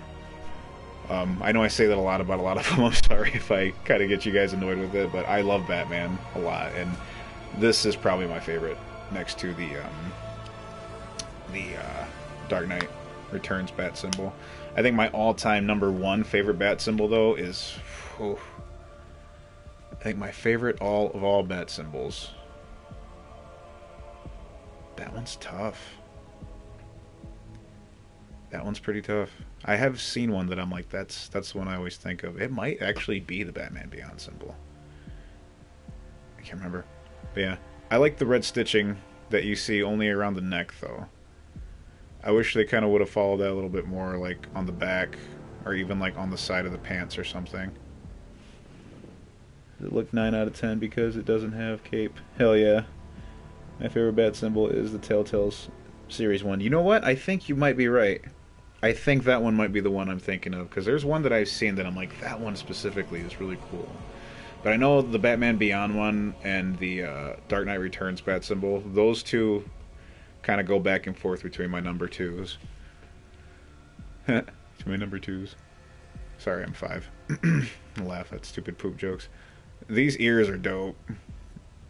I know I say that a lot about a lot of them. I'm sorry if I kind of get you guys annoyed with it, but I love Batman a lot, and this is probably my favorite, next to the Dark Knight Returns bat symbol. I think my all-time #1 favorite bat symbol, though, is... I think my favorite of all bat symbols... That one's tough. That one's pretty tough. I have seen one that I'm like, that's the one I always think of. It might actually be the Batman Beyond symbol. I can't remember. But yeah, I like the red stitching that you see only around the neck, though. I wish they kind of would have followed that a little bit more, like on the back, or even like on the side of the pants or something. Does it look 9 out of 10 because it doesn't have cape? Hell yeah. My favorite bat symbol is the Telltale's Series 1. You know what? I think you might be right. I think that one might be the one I'm thinking of, because there's one that I've seen that I'm like, that one specifically is really cool. But I know the Batman Beyond one and the Dark Knight Returns bat symbol, those two kind of go back and forth between my number 2s. My number 2s. Sorry, I'm 5. I laugh at stupid poop jokes. These ears are dope.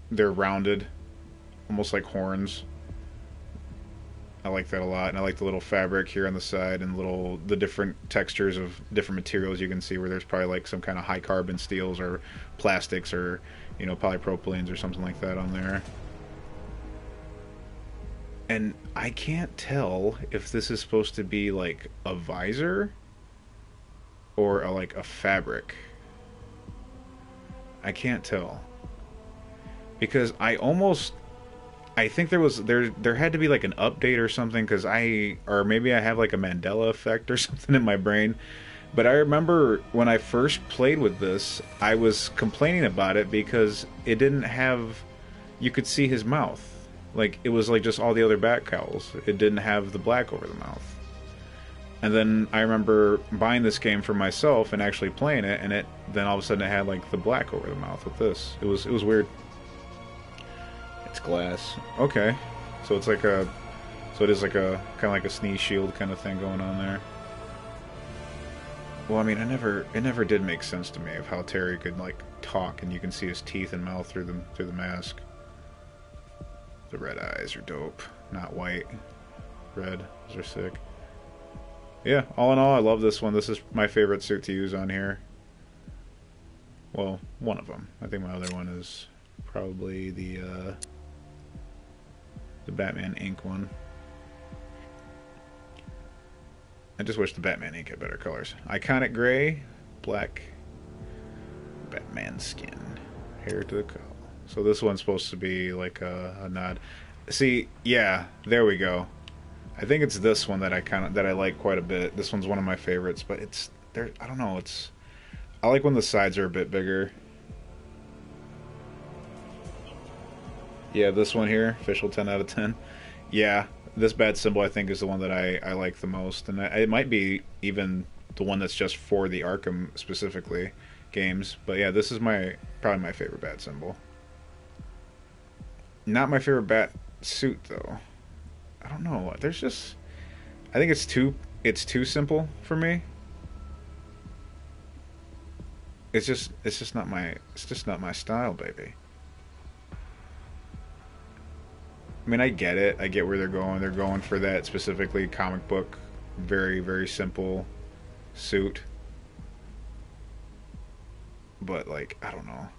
They're rounded, almost like horns. I like that a lot, and I like the little fabric here on the side and the different textures of different materials you can see, where there's probably like some kind of high carbon steels or plastics or, you know, polypropylenes or something like that on there. And I can't tell if this is supposed to be like a visor or like a fabric. I can't tell. Because I think there had to be like an update or something, because or maybe I have like a Mandela effect or something in my brain. But I remember when I first played with this, I was complaining about it because it didn't have, you could see his mouth. Like, it was like just all the other bat cowls. It didn't have the black over the mouth. And then I remember buying this game for myself and actually playing it, and then all of a sudden it had like the black over the mouth with this. It was weird. It's glass. Okay. So it's like so it is like a kind of like a sneeze shield kind of thing going on there. Well, I mean, it never did make sense to me of how Terry could like talk and you can see his teeth and mouth through the mask. The red eyes are dope. Not white. Red. Those are sick. Yeah, all in all, I love this one. This is my favorite suit to use on here. Well, one of them. I think my other one is probably the Batman ink one. I just wish the Batman ink had better colors. Iconic gray, black, Batman skin, hair to the cowl. So this one's supposed to be like a nod. See, yeah, there we go. I think it's this one that I like quite a bit. This one's one of my favorites, but it's there. I don't know. I like when the sides are a bit bigger. Yeah, this one here, official 10 out of 10. Yeah, this bat symbol I think is the one that I like the most, and it might be even the one that's just for the Arkham specifically games. But yeah, this is probably my favorite bat symbol. Not my favorite bat suit though. I don't know. I think it's too simple for me. It's just not my style, baby. I mean, I get it. I get where they're going. They're going for that specifically comic book, very, very simple suit. But, like, I don't know.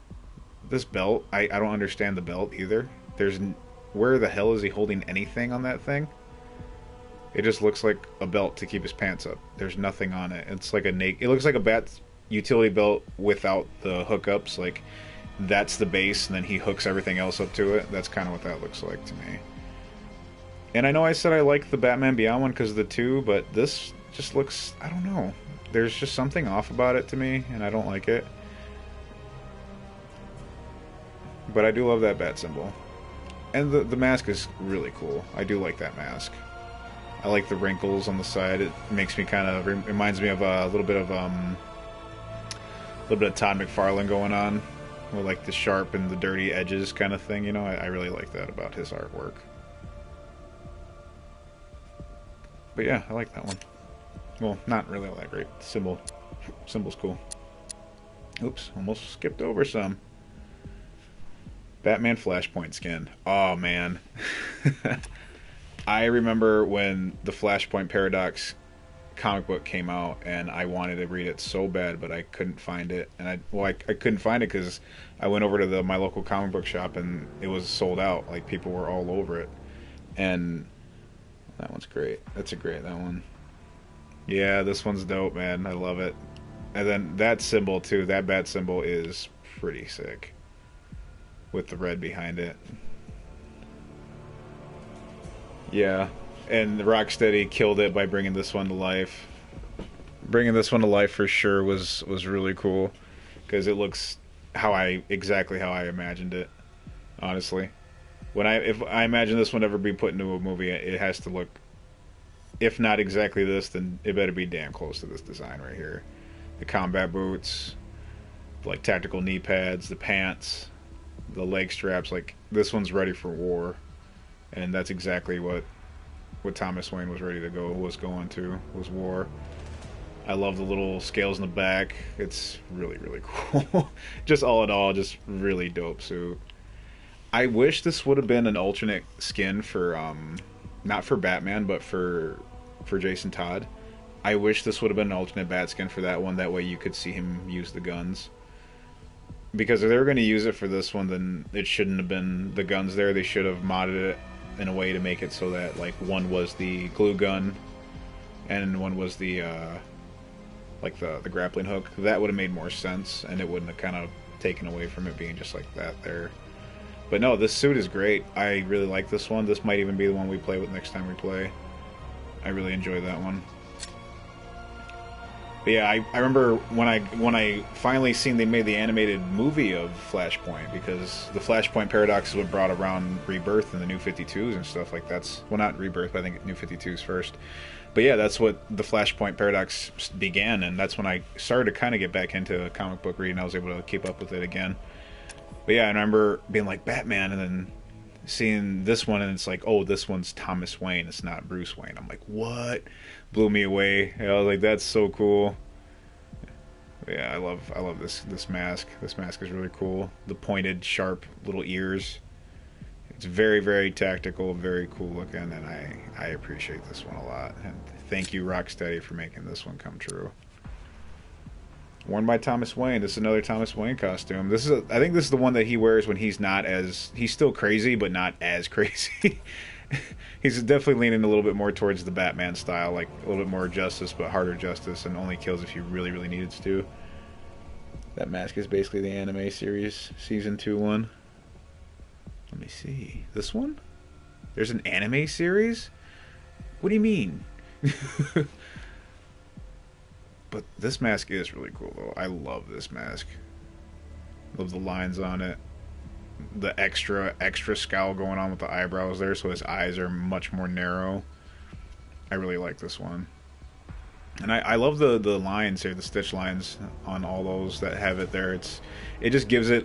This belt, I don't understand the belt either. Where the hell is he holding anything on that thing? It just looks like a belt to keep his pants up. There's nothing on it. It's like it looks like a Bat's utility belt without the hookups. Like, that's the base, and then he hooks everything else up to it. That's kind of what that looks like to me. And I know I said I like the Batman Beyond one because of the two, but this just looks, I don't know. There's just something off about it to me, and I don't like it. But I do love that bat symbol. And the mask is really cool. I do like that mask. I like the wrinkles on the side. It makes me kind of, reminds me of a little bit of Todd McFarlane going on, with like the sharp and the dirty edges kind of thing. You know, I really like that about his artwork. But yeah, I like that one. Well, not really all that great. Symbol's cool. Oops, almost skipped over some. Batman Flashpoint skin. Oh man. I remember when the Flashpoint Paradox comic book came out, and I wanted to read it so bad, but I couldn't find it. And I couldn't find it because I went over to my local comic book shop and it was sold out. Like, people were all over it. And that one's great. That one. Yeah, this one's dope, man. I love it. And then that symbol too, that bat symbol is pretty sick, with the red behind it. Yeah, and Rocksteady killed it by bringing this one to life. Bringing this one to life for sure was really cool, because it looks exactly how I imagined it. Honestly, if I imagine this one ever be put into a movie, it has to look, if not exactly this, then it better be damn close to this design right here. The combat boots, like tactical knee pads, the pants, the leg straps. Like, this one's ready for war, and that's exactly what Thomas Wayne was going to was war. I love the little scales in the back. It's really, really cool. Just all in all, just really dope suit. I wish this would have been an alternate skin for not for Batman, but for Jason Todd. I wish this would have been an alternate bat skin for that one. That way you could see him use the guns. Because if they were going to use it for this one, then it shouldn't have been the guns there. They should have modded it in a way to make it so that like one was the glue gun and one was the like the grappling hook. That would have made more sense, and it wouldn't have kind of taken away from it being just like that there. But no, this suit is great. I really like this one. This might even be the one we play with next time we play. I really enjoy that one. But yeah, I remember when I finally seen they made the animated movie of Flashpoint, because the Flashpoint paradox is what brought around Rebirth and the New 52s and stuff like that's well, not Rebirth, but I think New 52s first. But yeah, that's what the Flashpoint paradox began, and that's when I started to kind of get back into comic book reading. I was able to keep up with it again. But yeah, I remember being like Batman, and then seeing this one, and it's like, oh, this one's Thomas Wayne. It's not Bruce Wayne. I'm like, what? Blew me away. I was like, that's so cool. But yeah, I love this mask. This mask is really cool. The pointed, sharp little ears. It's very, very tactical, very cool looking, and I appreciate this one a lot. And thank you, Rocksteady, for making this one come true. Worn by Thomas Wayne. This is another Thomas Wayne costume. I think this is the one that he wears when he's still crazy, but not as crazy. He's definitely leaning a little bit more towards the Batman style, like a little bit more justice, but harder justice, and only kills if you really, really needed to. That mask is basically the anime series, Season 2 one. Let me see. This one? There's an anime series? What do you mean? But this mask is really cool, though. I love this mask. Love the lines on it. The extra scowl going on with the eyebrows there, so his eyes are much more narrow. I really like this one. And I love the lines here, the stitch lines on all those that have it there. It just gives it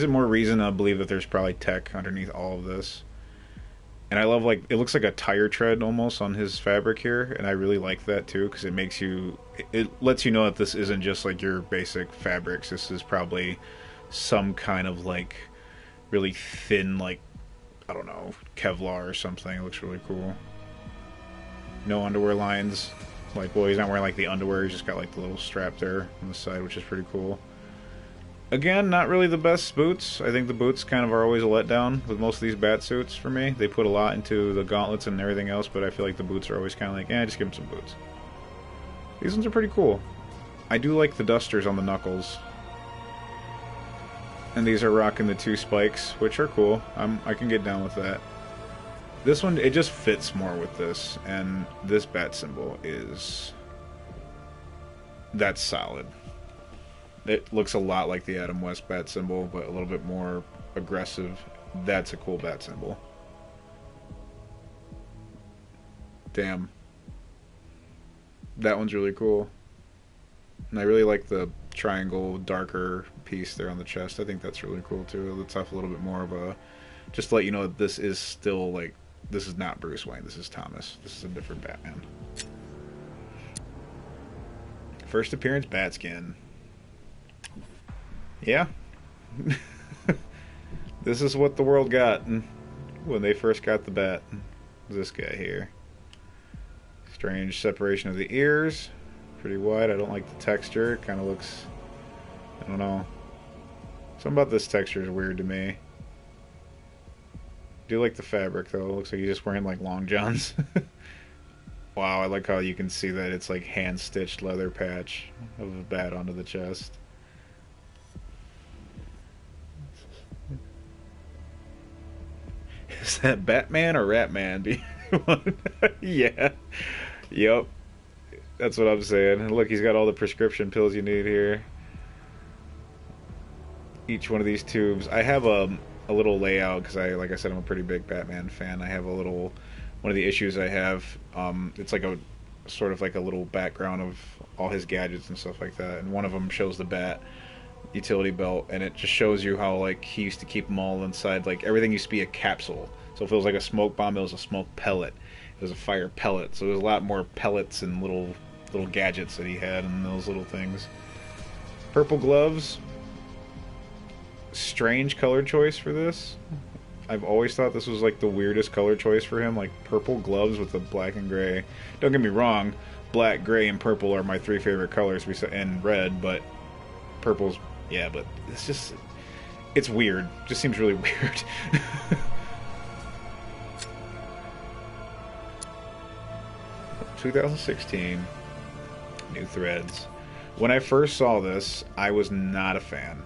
more reason to believe that there's probably tech underneath all of this. And I love, like, it looks like a tire tread almost on his fabric here, and I really like that too, because it lets you know that this isn't just like your basic fabrics. This is probably some kind of like really thin, like, I don't know, Kevlar or something. It looks really cool. No underwear lines. Like, well, he's not wearing like the underwear, he's just got like the little strap there on the side, which is pretty cool. Again, not really the best boots. I think the boots kind of are always a letdown with most of these bat suits for me. They put a lot into the gauntlets and everything else, but I feel like the boots are always kind of like, just give them some boots. These ones are pretty cool. I do like the dusters on the knuckles. And these are rocking the 2 spikes, which are cool. I can get down with that. This one, it just fits more with this, and this bat symbol that's solid. It looks a lot like the Adam West bat symbol, but a little bit more aggressive. That's a cool bat symbol. Damn. That one's really cool. And I really like the triangle, darker piece there on the chest. I think that's really cool too. It lets off a little bit more of a... Just to let you know that this is still, like... This is not Bruce Wayne. This is Thomas. This is a different Batman. First appearance, Batskin. Yeah. This is what the world got when they first got the bat. This guy here. Strange separation of the ears. Pretty wide. I don't like the texture. It kind of looks... I don't know. Something about this texture is weird to me. I do like the fabric, though. It looks like he's just wearing, like, long johns. Wow, I like how you can see that it's, like, hand-stitched leather patch of a bat onto the chest. Is that Batman or Ratman? Yeah. Yep. That's what I'm saying. Look, he's got all the prescription pills you need here. Each one of these tubes. I have a little layout because like I said, I'm a pretty big Batman fan. I have one of the issues I have. It's like a sort of like a little background of all his gadgets and stuff like that. And one of them shows the bat utility belt, and it just shows you how like he used to keep them all inside. Like everything used to be a capsule. So if it was like a smoke bomb, it was a smoke pellet. It was a fire pellet. So there's a lot more pellets and little gadgets that he had and those little things. Purple gloves. Strange color choice for this. I've always thought this was like the weirdest color choice for him, like purple gloves with the black and gray. Don't get me wrong, black, gray, and purple are my 3 favorite colors, and red, but purple's, yeah, but it's weird. Just seems really weird. 2016. New threads. When I first saw this, I was not a fan.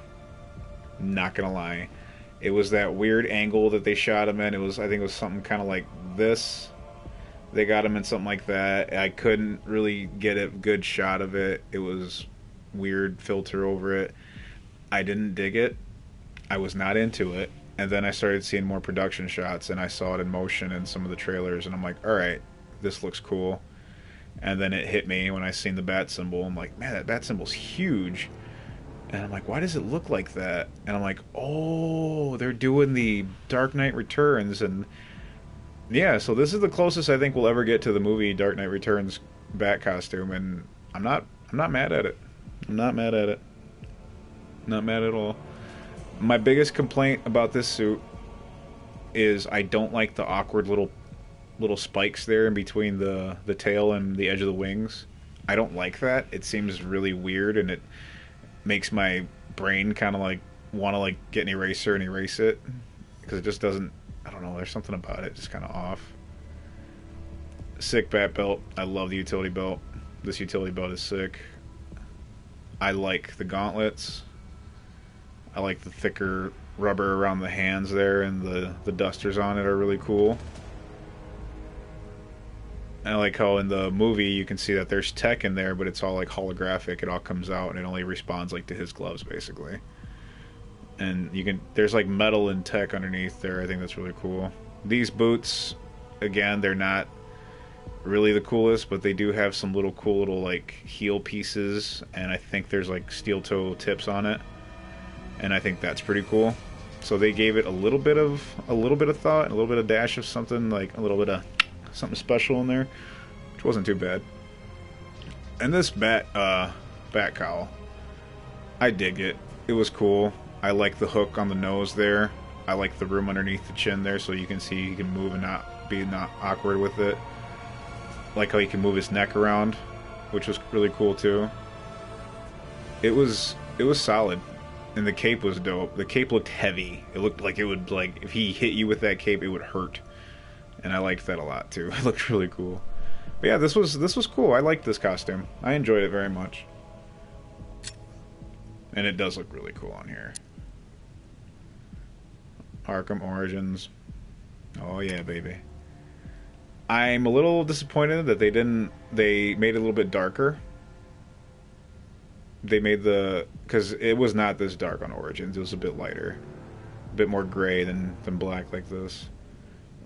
Not gonna lie. It was that weird angle that they shot him in. It was, I think it was something kind of like this. They got him in something like that. I couldn't really get a good shot of it. It was weird filter over it. I didn't dig it. I was not into it. And then I started seeing more production shots, and I saw it in motion in some of the trailers, and I'm like, alright, this looks cool. And then it hit me when I seen the bat symbol. I'm like, man, that bat symbol's huge. And I'm like, why does it look like that? And I'm like, oh, they're doing the Dark Knight Returns. And yeah, so this is the closest I think we'll ever get to the movie Dark Knight Returns bat costume, and I'm not mad at it. I'm not mad at it. Not mad at all. My biggest complaint about this suit is I don't like the awkward little spikes there in between the tail and the edge of the wings. I don't like that. It seems really weird, and it makes my brain kind of like want to like get an eraser and erase it, because it just doesn't, I don't know, there's something about it just kind of off. Sick bat belt. I love the utility belt. This utility belt is sick. I like the gauntlets. I like the thicker rubber around the hands there, and the dusters on it are really cool. I like how in the movie you can see that there's tech in there, but it's all like holographic. It all comes out and it only responds like to his gloves basically. And you can, there's like metal and tech underneath there. I think that's really cool. These boots, again, they're not really the coolest, but they do have some little cool little like heel pieces, and I think there's like steel toe tips on it, and I think that's pretty cool. So they gave it a little bit of thought, and a little bit of dash of something, like a little bit of something special in there, which wasn't too bad. And this bat cowl, I dig it. It was cool. I like the hook on the nose there. I like the room underneath the chin there, so you can see he can move and not be awkward with it. Like how he can move his neck around, which was really cool too. It was solid, and the cape was dope. The cape looked heavy. It looked like it would, like, if he hit you with that cape, it would hurt. And I liked that a lot too. It looked really cool. But yeah, this was cool. I liked this costume. I enjoyed it very much. And it does look really cool on here. Arkham Origins. Oh yeah, baby. I'm a little disappointed that they made it a little bit darker. They made because it was not this dark on Origins. It was a bit lighter. A bit more gray than black like this.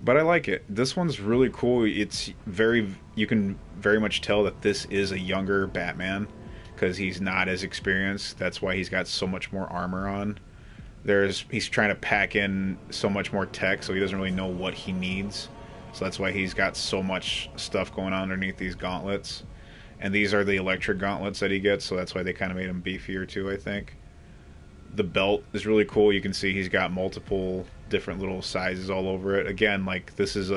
But I like it. This one's really cool. It's you can very much tell that this is a younger Batman, because he's not as experienced. That's why he's got so much more armor on. He's trying to pack in so much more tech, so he doesn't really know what he needs. So that's why he's got so much stuff going on underneath these gauntlets. And these are the electric gauntlets that he gets, so that's why they kind of made him beefier too, I think. The belt is really cool. You can see he's got multiple different little sizes all over it. Again, like, this is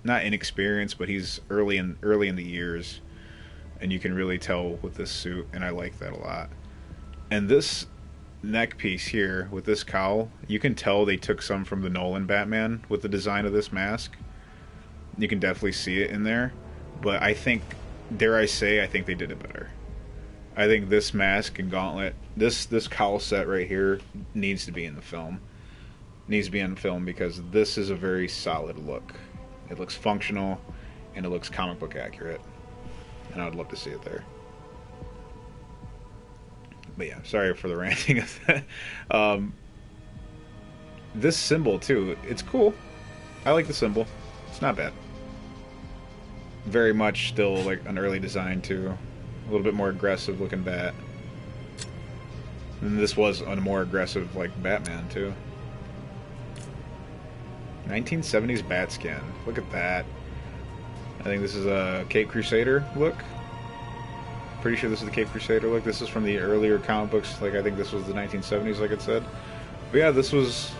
not inexperienced, but he's early in the years, and you can really tell with this suit, and I like that a lot. And this neck piece here with this cowl, you can tell they took some from the Nolan Batman with the design of this mask. You can definitely see it in there, but I think, dare I say, I think they did it better. I think this mask and gauntlet, this cowl set right here needs to be in the film. Needs to be in film, because this is a very solid look. It looks functional, and it looks comic book accurate, and I would love to see it there. But yeah, sorry for the ranting of that. This symbol too, it's cool. I like the symbol. It's not bad. Very much still like an early design too. A little bit more aggressive looking bat. And this was a more aggressive like Batman too. 1970s bat skin. Look at that. I think this is a Cape Crusader look. Pretty sure this is the Cape Crusader look. This is from the earlier comic books. Like, I think this was the 1970s, like it said. But yeah, this is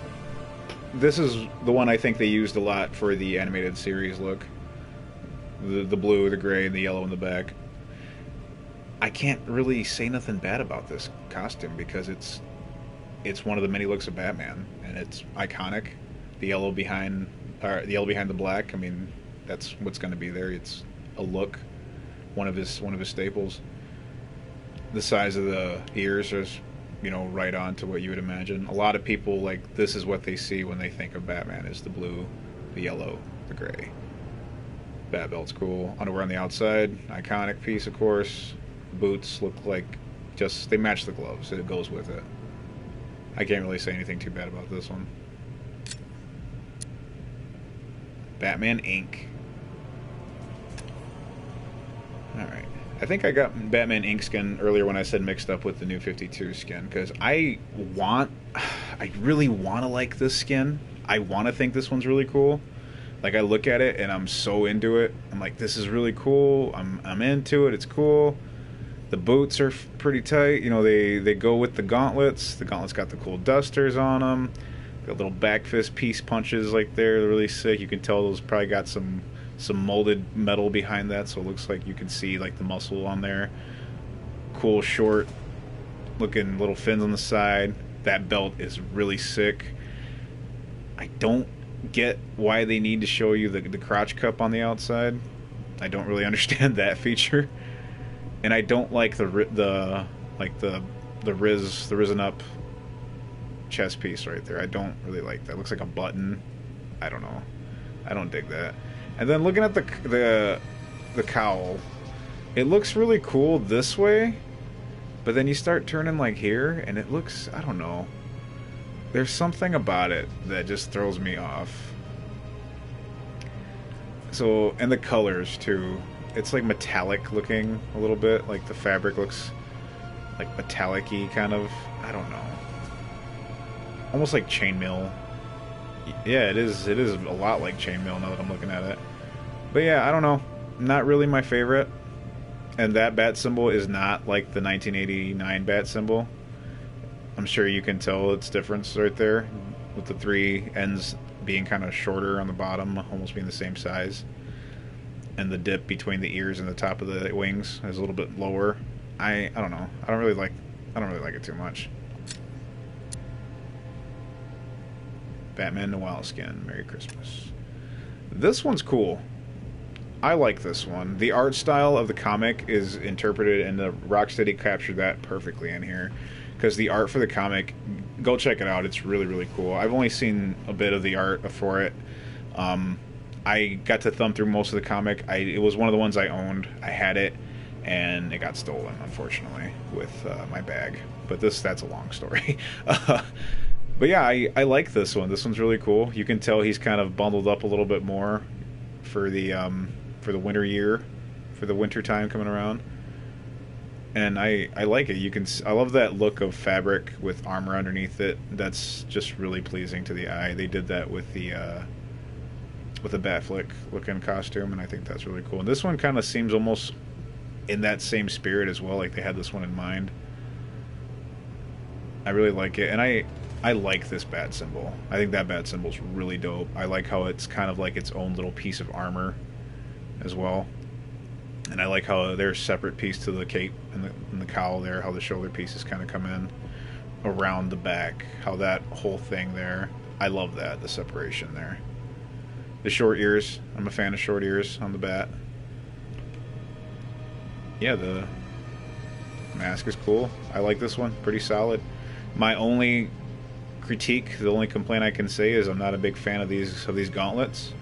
the one I think they used a lot for the animated series look. The blue, the gray, and the yellow in the back. I can't really say nothing bad about this costume, because it's one of the many looks of Batman, and it's iconic. The yellow behind the black, I mean, that's what's going to be there. It's a look. one of his staples. The size of the ears is, you know, right on to what you would imagine. A lot of people, like, this is what they see when they think of Batman, is the blue, the yellow, the gray. Bat belt's cool. Underwear on the outside, iconic piece, of course. Boots look like just, they match the gloves. It goes with it. I can't really say anything too bad about this one. Batman Inc. Alright. I think I got Batman Inc. skin earlier when I said mixed up with the new 52 skin, because I really want to like this skin. I want to think this one's really cool. Like, I look at it and I'm so into it. I'm like, this is really cool. I'm into it. It's cool. The boots are pretty tight. You know, they go with the gauntlets. The gauntlets got the cool dusters on them. Got little back fist piece punches like there. They're really sick. You can tell those probably got some molded metal behind that, so it looks like you can see like the muscle on there. Cool short looking little fins on the side. That belt is really sick. I don't get why they need to show you the crotch cup on the outside. I don't really understand that feature. And I don't like the risen up chest piece right there. I don't really like that. It looks like a button. I don't know. I don't dig that. And then looking at the cowl, it looks really cool this way, but then you start turning like here, and it looks, I don't know. There's something about it that just throws me off. So, and the colors too. It's like metallic looking a little bit. Like the fabric looks like metallic-y kind of. I don't know. Almost like chainmail. Yeah, it is a lot like chainmail now that I'm looking at it. But yeah, I don't know. Not really my favorite. And that bat symbol is not like the 1989 bat symbol. I'm sure you can tell its difference right there, with the three ends being kind of shorter on the bottom, almost being the same size. And the dip between the ears and the top of the wings is a little bit lower. I don't know. I don't really like it too much. Batman Noir skin. Merry Christmas. This one's cool. I like this one. The art style of the comic is interpreted, and the Rocksteady captured that perfectly in here. Because the art for the comic, go check it out. It's really, really cool. I've only seen a bit of the art for it. I got to thumb through most of the comic. It was one of the ones I owned. I had it, and it got stolen, unfortunately, with my bag. But that's a long story. But yeah, I like this one. This one's really cool. You can tell he's kind of bundled up a little bit more for the winter year, for the winter time coming around. And I like it. I love that look of fabric with armor underneath it. That's just really pleasing to the eye. They did that with the Batflick looking costume, and I think that's really cool. And this one kind of seems almost in that same spirit as well, like they had this one in mind. I really like it, and I like this bat symbol. I think that bat symbol's really dope. I like how it's kind of like its own little piece of armor as well. And I like how there's a separate piece to the cape and the cowl there, how the shoulder pieces kind of come in around the back, how that whole thing there. I love that, the separation there. The short ears. I'm a fan of short ears on the bat. Yeah, the mask is cool. I like this one. Pretty solid. My only critique, the only complaint I can say is I'm not a big fan of these gauntlets,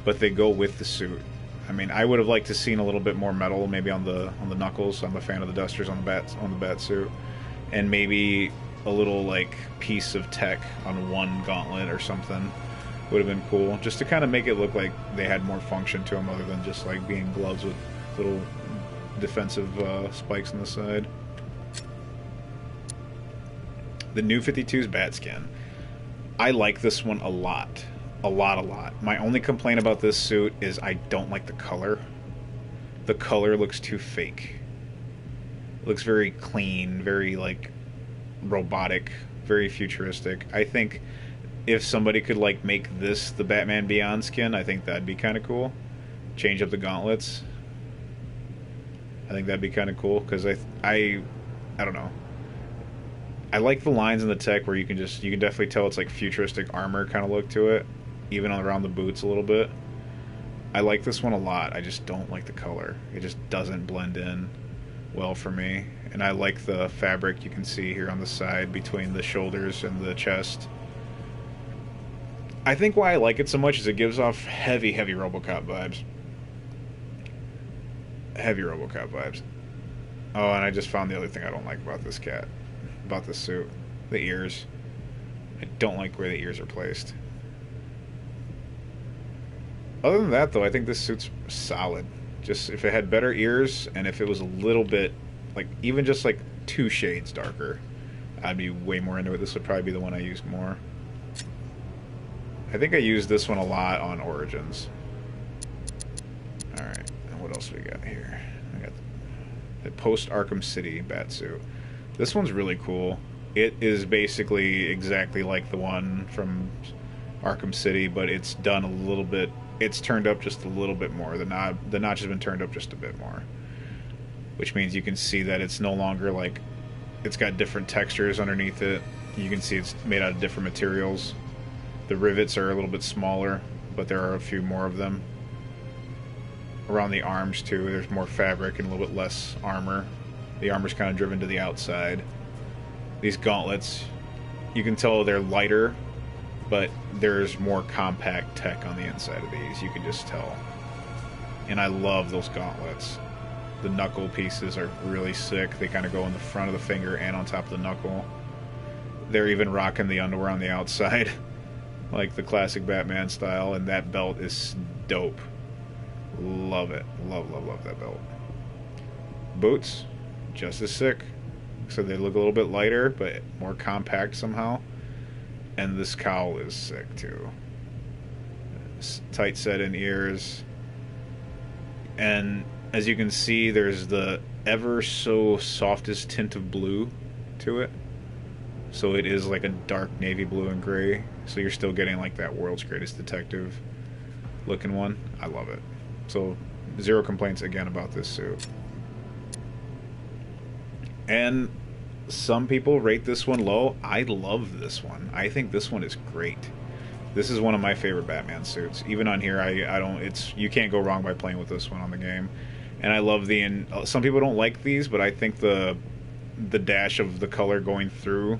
but they go with the suit. I mean, I would have liked to seen a little bit more metal, maybe on the knuckles. I'm a fan of the dusters on the bat suit, and maybe a little like piece of tech on one gauntlet or something would have been cool, just to kind of make it look like they had more function to them other than just like being gloves with little defensive spikes on the side. The new 52's bat skin. I like this one a lot. A lot. My only complaint about this suit is I don't like the color. The color looks too fake. It looks very clean, very like robotic, very futuristic. I think if somebody could like make this the Batman Beyond skin, I think that'd be kind of cool. Change up the gauntlets. I think that'd be kind of cool, because I don't know. I like the lines in the tech where you can definitely tell it's like futuristic armor kind of look to it, even around the boots a little bit. I like this one a lot. I just don't like the color. It just doesn't blend in well for me. And I like the fabric you can see here on the side between the shoulders and the chest. I think why I like it so much is it gives off heavy RoboCop vibes. Heavy RoboCop vibes. Oh, and I just found the other thing I don't like about this cat. About this suit. The ears. I don't like where the ears are placed. Other than that, though, I think this suit's solid. Just if it had better ears and if it was a little bit, like, even just like 2 shades darker, I'd be way more into it. This would probably be the one I used more. I think I used this one a lot on Origins. Alright, and what else we got here? I got the post Arkham City Batsuit. This one's really cool. It is basically exactly like the one from Arkham City, but it's done a little bit. It's turned up just a little bit more. The notch has been turned up just a bit more, which means you can see that it's no longer like it's got different textures underneath it. You can see it's made out of different materials. The rivets are a little bit smaller, but there are a few more of them. Around the arms too, there's more fabric and a little bit less armor. The armor's kind of driven to the outside. These gauntlets, you can tell they're lighter, but there's more compact tech on the inside of these. You can just tell. And I love those gauntlets. The knuckle pieces are really sick. They kind of go in the front of the finger and on top of the knuckle. They're even rocking the underwear on the outside, like the classic Batman style, and that belt is dope. Love it. Love that belt. Boots, just as sick. So they look a little bit lighter, but more compact somehow. And this cowl is sick too. Tight set in ears. And as you can see, there's the ever so softest tint of blue to it. So it is like a dark navy blue and gray. So you're still getting like that World's Greatest Detective looking one. I love it. So zero complaints again about this suit. And some people rate this one low. I love this one. I think this one is great. This is one of my favorite Batman suits. Even on here, I don't. It's you can't go wrong by playing with this one on the game. And I love the. Some people don't like these, but I think the dash of the color going through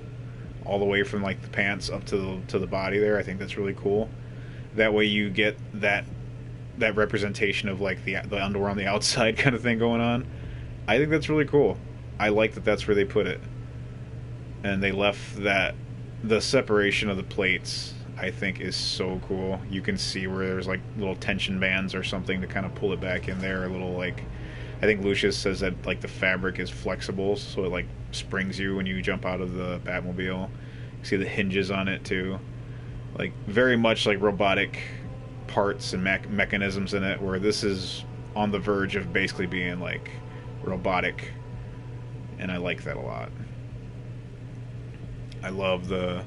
all the way from like the pants up to the body there. I think that's really cool. That way you get that representation of like the underwear on the outside kind of thing going on. I think that's really cool. I like that that's where they put it. And they left the separation of the plates, I think, is so cool. You can see where there's like little tension bands or something to kind of pull it back in there. A little like, I think Lucius says that like the fabric is flexible, so it like springs you when you jump out of the Batmobile. You see the hinges on it too, like very much like robotic parts and mechanisms in it. Where this is on the verge of basically being like robotic, and I like that a lot. I love the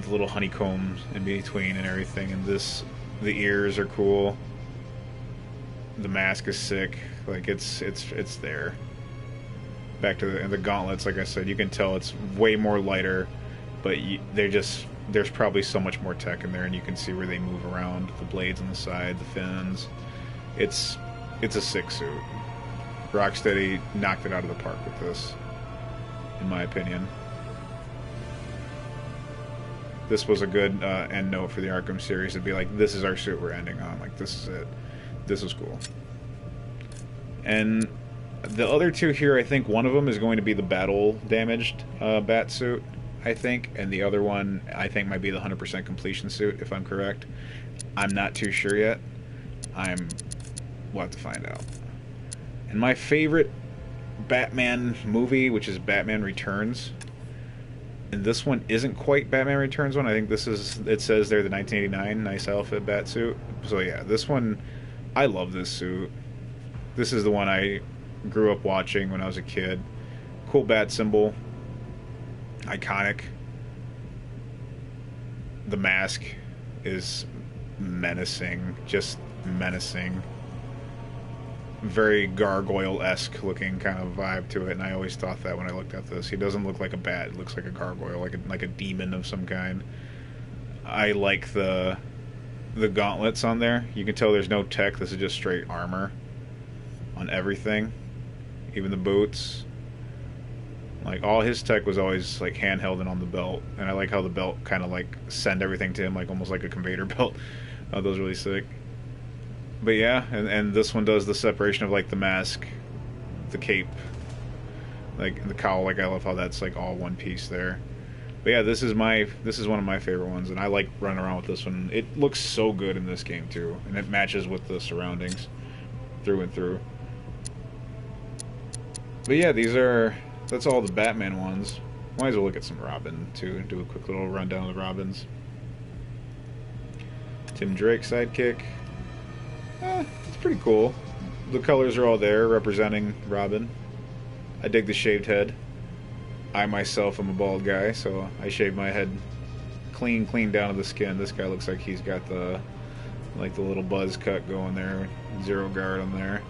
little honeycombs in between and everything, and the ears are cool. The mask is sick. Like it's there. Back to the gauntlets, like I said, you can tell it's way more lighter, but there's probably so much more tech in there, and you can see where they move around, the blades on the side, the fins. It's a sick suit. Rocksteady knocked it out of the park with this, in my opinion. This was a good end note for the Arkham series to be like, this is our suit we're ending on. Like, this is it. This is cool. And the other two here, I think one of them is going to be the battle-damaged bat suit, I think. And the other one, I think, might be the 100% completion suit, if I'm correct. I'm not too sure yet. We'll have to find out. And my favorite Batman movie, which is Batman Returns, and this one isn't quite Batman Returns one. I think this is, it says there, the 1989 nice outfit bat suit. So yeah, this one, I love this suit. This is the one I grew up watching when I was a kid. Cool bat symbol. Iconic. The mask is menacing. Just menacing. Very gargoyle-esque looking kind of vibe to it, and I always thought that when I looked at this. He doesn't look like a bat, it looks like a gargoyle, like a demon of some kind. I like the the gauntlets on there. You can tell there's no tech. This is just straight armor on everything, even the boots. Like, all his tech was always like handheld and on the belt, and I like how the belt kind of like send everything to him, like almost like a conveyor belt. That was really sick. But yeah, and this one does the separation of like the mask, the cape, like the cowl. Like, I love how that's like all one piece there. But yeah, this is one of my favorite ones, and I like running around with this one. It looks so good in this game too, and it matches with the surroundings through and through. But yeah, that's all the Batman ones. Might as well look at some Robin too, and do a quick little rundown of the Robins. Tim Drake sidekick. It's pretty cool. The colors are all there representing Robin. I dig the shaved head. I myself am a bald guy, so I shave my head clean down to the skin. This guy looks like he's got the little buzz cut going there, zero guard on there.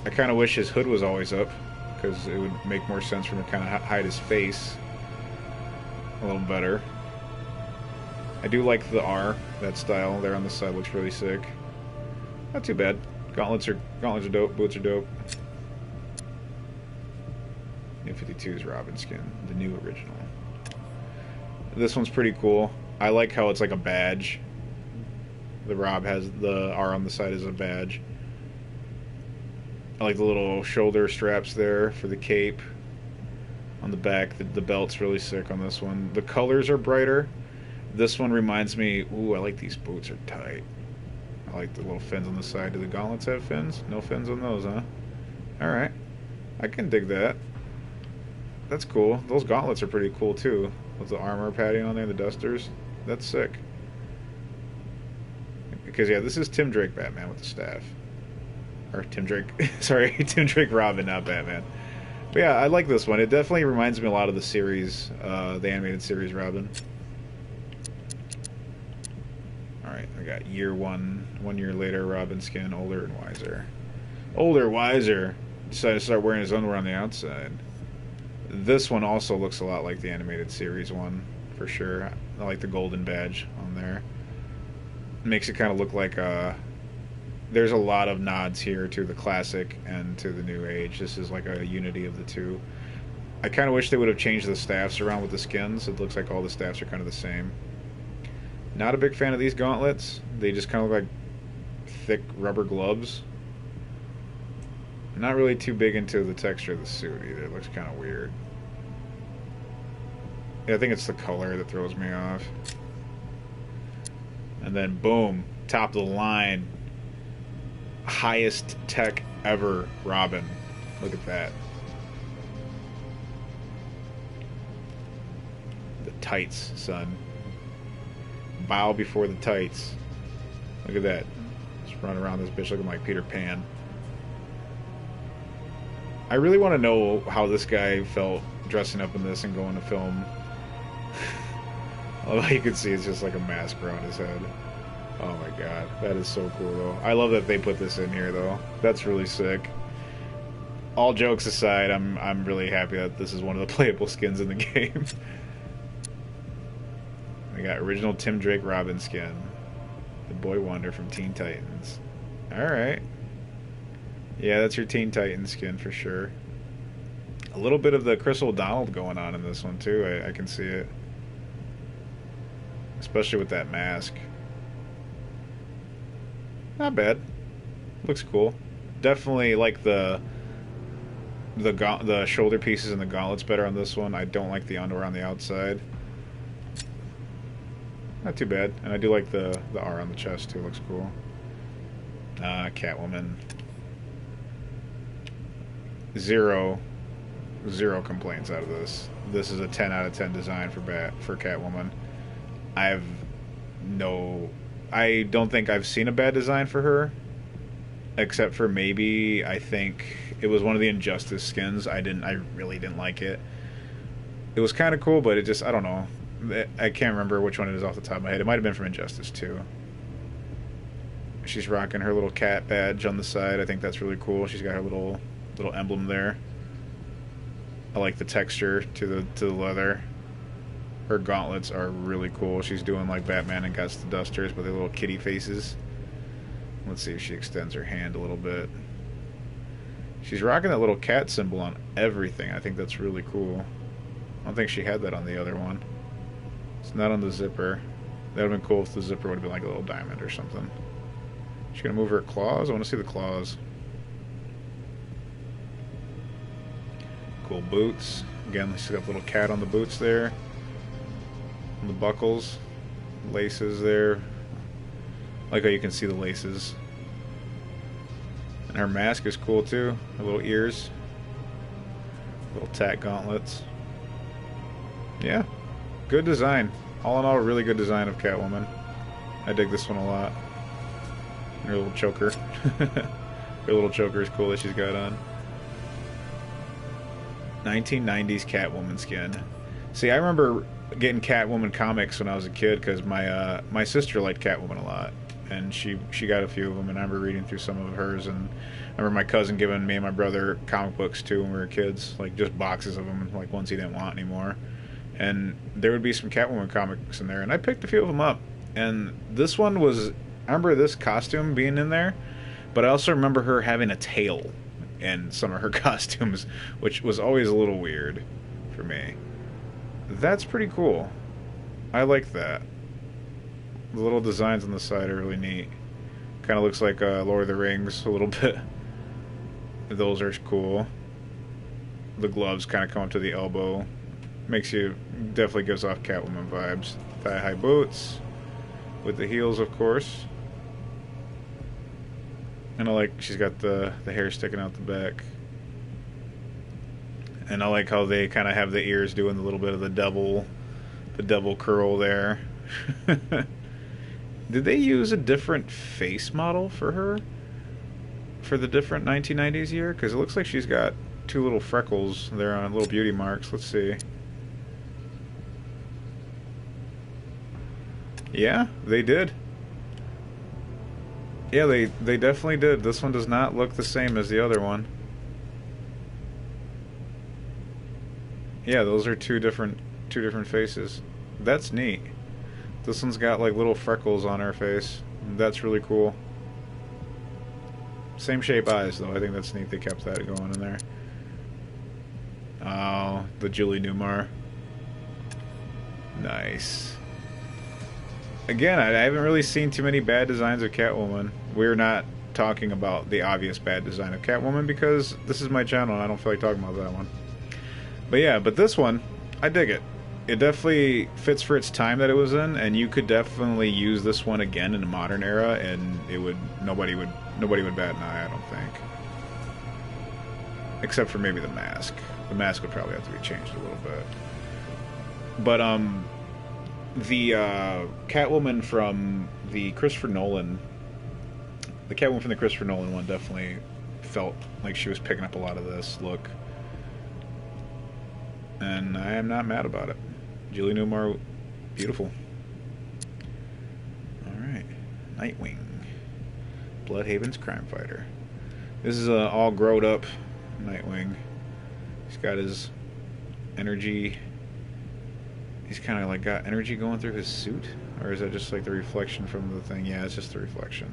I kind of wish his hood was always up, because it would make more sense for him to kind of hide his face a little better. I do like the R, that style there on the side looks really sick. Not too bad. Gauntlets are dope. Boots are dope. New 52's Robin skin, the new original. This one's pretty cool. I like how it's like a badge. The Rob has the R on the side as a badge. I like the little shoulder straps there for the cape. On the back, the belt's really sick on this one. The colors are brighter. This one reminds me, ooh, I like these boots are tight. I like the little fins on the side. Do the gauntlets have fins? No fins on those, huh? Alright. I can dig that. That's cool. Those gauntlets are pretty cool too. With the armor padding on there, the dusters. That's sick. Because yeah, this is Tim Drake Batman with the staff. Or Tim Drake, sorry, Tim Drake Robin, not Batman. But yeah, I like this one. It definitely reminds me a lot of the series, the animated series Robin. Alright, I got year one. 1 year later, Robin skin, older and wiser. Older, wiser. Decided to start wearing his underwear on the outside. This one also looks a lot like the animated series one, for sure. I like the golden badge on there. Makes it kind of look like there's a lot of nods here to the classic and to the new age. This is like a unity of the two. I kind of wish they would have changed the staffs around with the skins. It looks like all the staffs are kind of the same. Not a big fan of these gauntlets. They just kind of look like thick rubber gloves. Not really too big into the texture of the suit either. It looks kind of weird. Yeah, I think it's the color that throws me off. And then boom, top of the line, highest tech ever Robin. Look at that. The tights, son. Bow before the tights. Look at that. Just run around this bitch looking like Peter Pan. I really want to know how this guy felt dressing up in this and going to film. All you can see is just like a mask around his head. Oh my god, that is so cool though. I love that they put this in here though. That's really sick. All jokes aside, I'm really happy that this is one of the playable skins in the game. We got original Tim Drake Robin skin. The Boy Wonder from Teen Titans. Alright. Yeah, that's your Teen Titans skin for sure. A little bit of the Chris O'Donnell going on in this one too. I can see it. Especially with that mask. Not bad. Looks cool. Definitely like the shoulder pieces and the gauntlets better on this one. I don't like the underwear on the outside. Not too bad. And I do like the R on the chest too. Looks cool. Catwoman. Zero complaints out of this. This is a 10 out of 10 design for Catwoman. I don't think I've seen a bad design for her, except for maybe I think it was one of the Injustice skins. I really didn't like it. It was kind of cool, but it just, I don't know. I can't remember which one it is off the top of my head. It might have been from Injustice 2. She's rocking her little cat badge on the side. I think that's really cool. She's got her little emblem there. I like the texture to the leather. Her gauntlets are really cool. She's doing like Batman and Guts the Dusters, but they're little kitty faces. Let's see if she extends her hand a little bit. She's rocking that little cat symbol on everything. I think that's really cool. I don't think she had that on the other one. It's not on the zipper. That would have been cool if the zipper would have been like a little diamond or something. She's gonna move her claws. I want to see the claws. Cool boots. Again, she's got the little cat on the boots there. On the buckles. Laces there. I like how you can see the laces. And her mask is cool too. Her little ears. Little tack gauntlets. Yeah. Good design. All in all, really good design of Catwoman. I dig this one a lot. Her little choker. Her little choker is cool that she's got on. 1990s Catwoman skin. See, I remember getting Catwoman comics when I was a kid because my sister liked Catwoman a lot, and she got a few of them, and I remember reading through some of hers, and I remember my cousin giving me and my brother comic books too when we were kids, like just boxes of them, like ones he didn't want anymore. And there would be some Catwoman comics in there, and I picked a few of them up. And this one was, I remember this costume being in there, but I also remember her having a tail in some of her costumes, which was always a little weird for me. That's pretty cool. I like that. The little designs on the side are really neat. Kind of looks like Lord of the Rings a little bit. Those are cool. The gloves kind of come up to the elbow. Makes you, definitely gives off Catwoman vibes. Thigh-high boots with the heels, of course. And I like she's got the hair sticking out the back. And I like how they kind of have the ears doing a little bit of the devil curl there. Did they use a different face model for her for the different 1990s year? Because it looks like she's got two little freckles there on little beauty marks. Let's see. Yeah, they did. Yeah, they definitely did. This one does not look the same as the other one. Yeah, those are two different faces. That's neat. This one's got like little freckles on her face. That's really cool. Same shape eyes though. I think that's neat they kept that going in there. Oh, the Julie Newmar. Nice. Again, I haven't really seen too many bad designs of Catwoman. We're not talking about the obvious bad design of Catwoman because this is my channel and I don't feel like talking about that one. But yeah, but this one, I dig it. It definitely fits for its time that it was in, and you could definitely use this one again in a modern era, and it would nobody would bat an eye, I don't think. Except for maybe the mask. The mask would probably have to be changed a little bit. But the Catwoman from the Christopher Nolan, one definitely felt like she was picking up a lot of this look. And I am not mad about it. Julie Newmar, beautiful. Alright. Nightwing. Bloodhaven's crime fighter. This is all growed up Nightwing. He's got his energy. He's kind of like got energy going through his suit? Or is that just like the reflection from the thing? Yeah, it's just the reflection.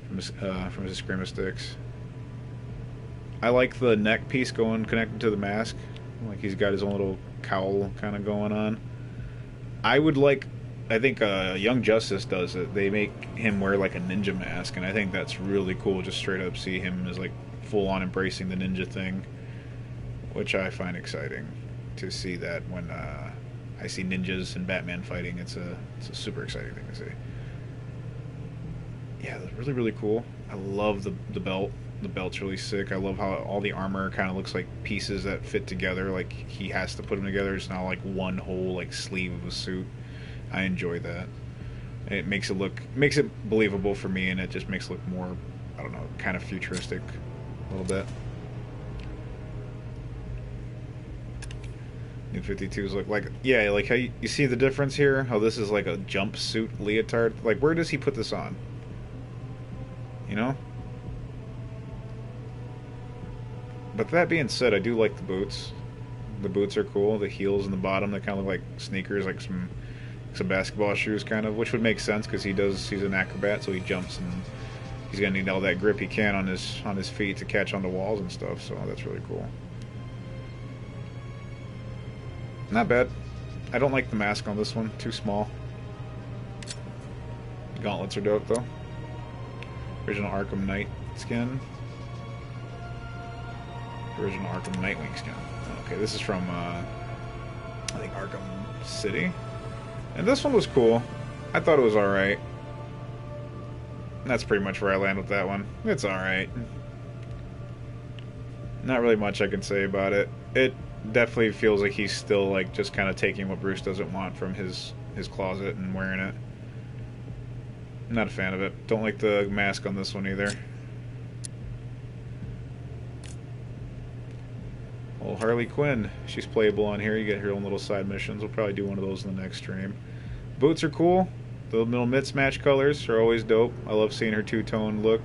From his Screamo sticks. I like the neck piece connected to the mask. Like he's got his own little cowl kind of going on. I think Young Justice does it. They make him wear like a ninja mask, and I think that's really cool. Just straight up see him as like full on embracing the ninja thing, which I find exciting to see that when I see ninjas and Batman fighting. It's a super exciting thing to see. Yeah, that's really, really cool. I love the belt. The belt's really sick. I love how all the armor kind of looks like pieces that fit together. Like he has to put them together. It's not like one whole like sleeve of a suit. I enjoy that. It makes it believable for me, and it just makes it look more, I don't know, kind of futuristic a little bit. New 52s look like, yeah, like how you see the difference here? How this is like a jumpsuit leotard. Like, where does he put this on? You know? But that being said, I do like the boots. The boots are cool. The heels in the bottom, they kind of look like sneakers, like some basketball shoes, kind of, which would make sense because he's an acrobat, so he jumps and he's gonna need all that grip he can on his feet to catch onto walls and stuff. So that's really cool. Not bad. I don't like the mask on this one. Too small. Gauntlets are dope though. Original Arkham Knight skin. Original Arkham Nightwing skin. Okay, this is from I think Arkham City. And this one was cool. I thought it was alright. That's pretty much where I land with that one. It's alright. Not really much I can say about it. It definitely feels like he's still like just kind of taking what Bruce doesn't want from his closet and wearing it. Not a fan of it. Don't like the mask on this one either. Well, Harley Quinn, she's playable on here. You get her own little side missions. We'll probably do one of those in the next stream. Boots are cool. The little mismatch colors are always dope. I love seeing her two-tone look.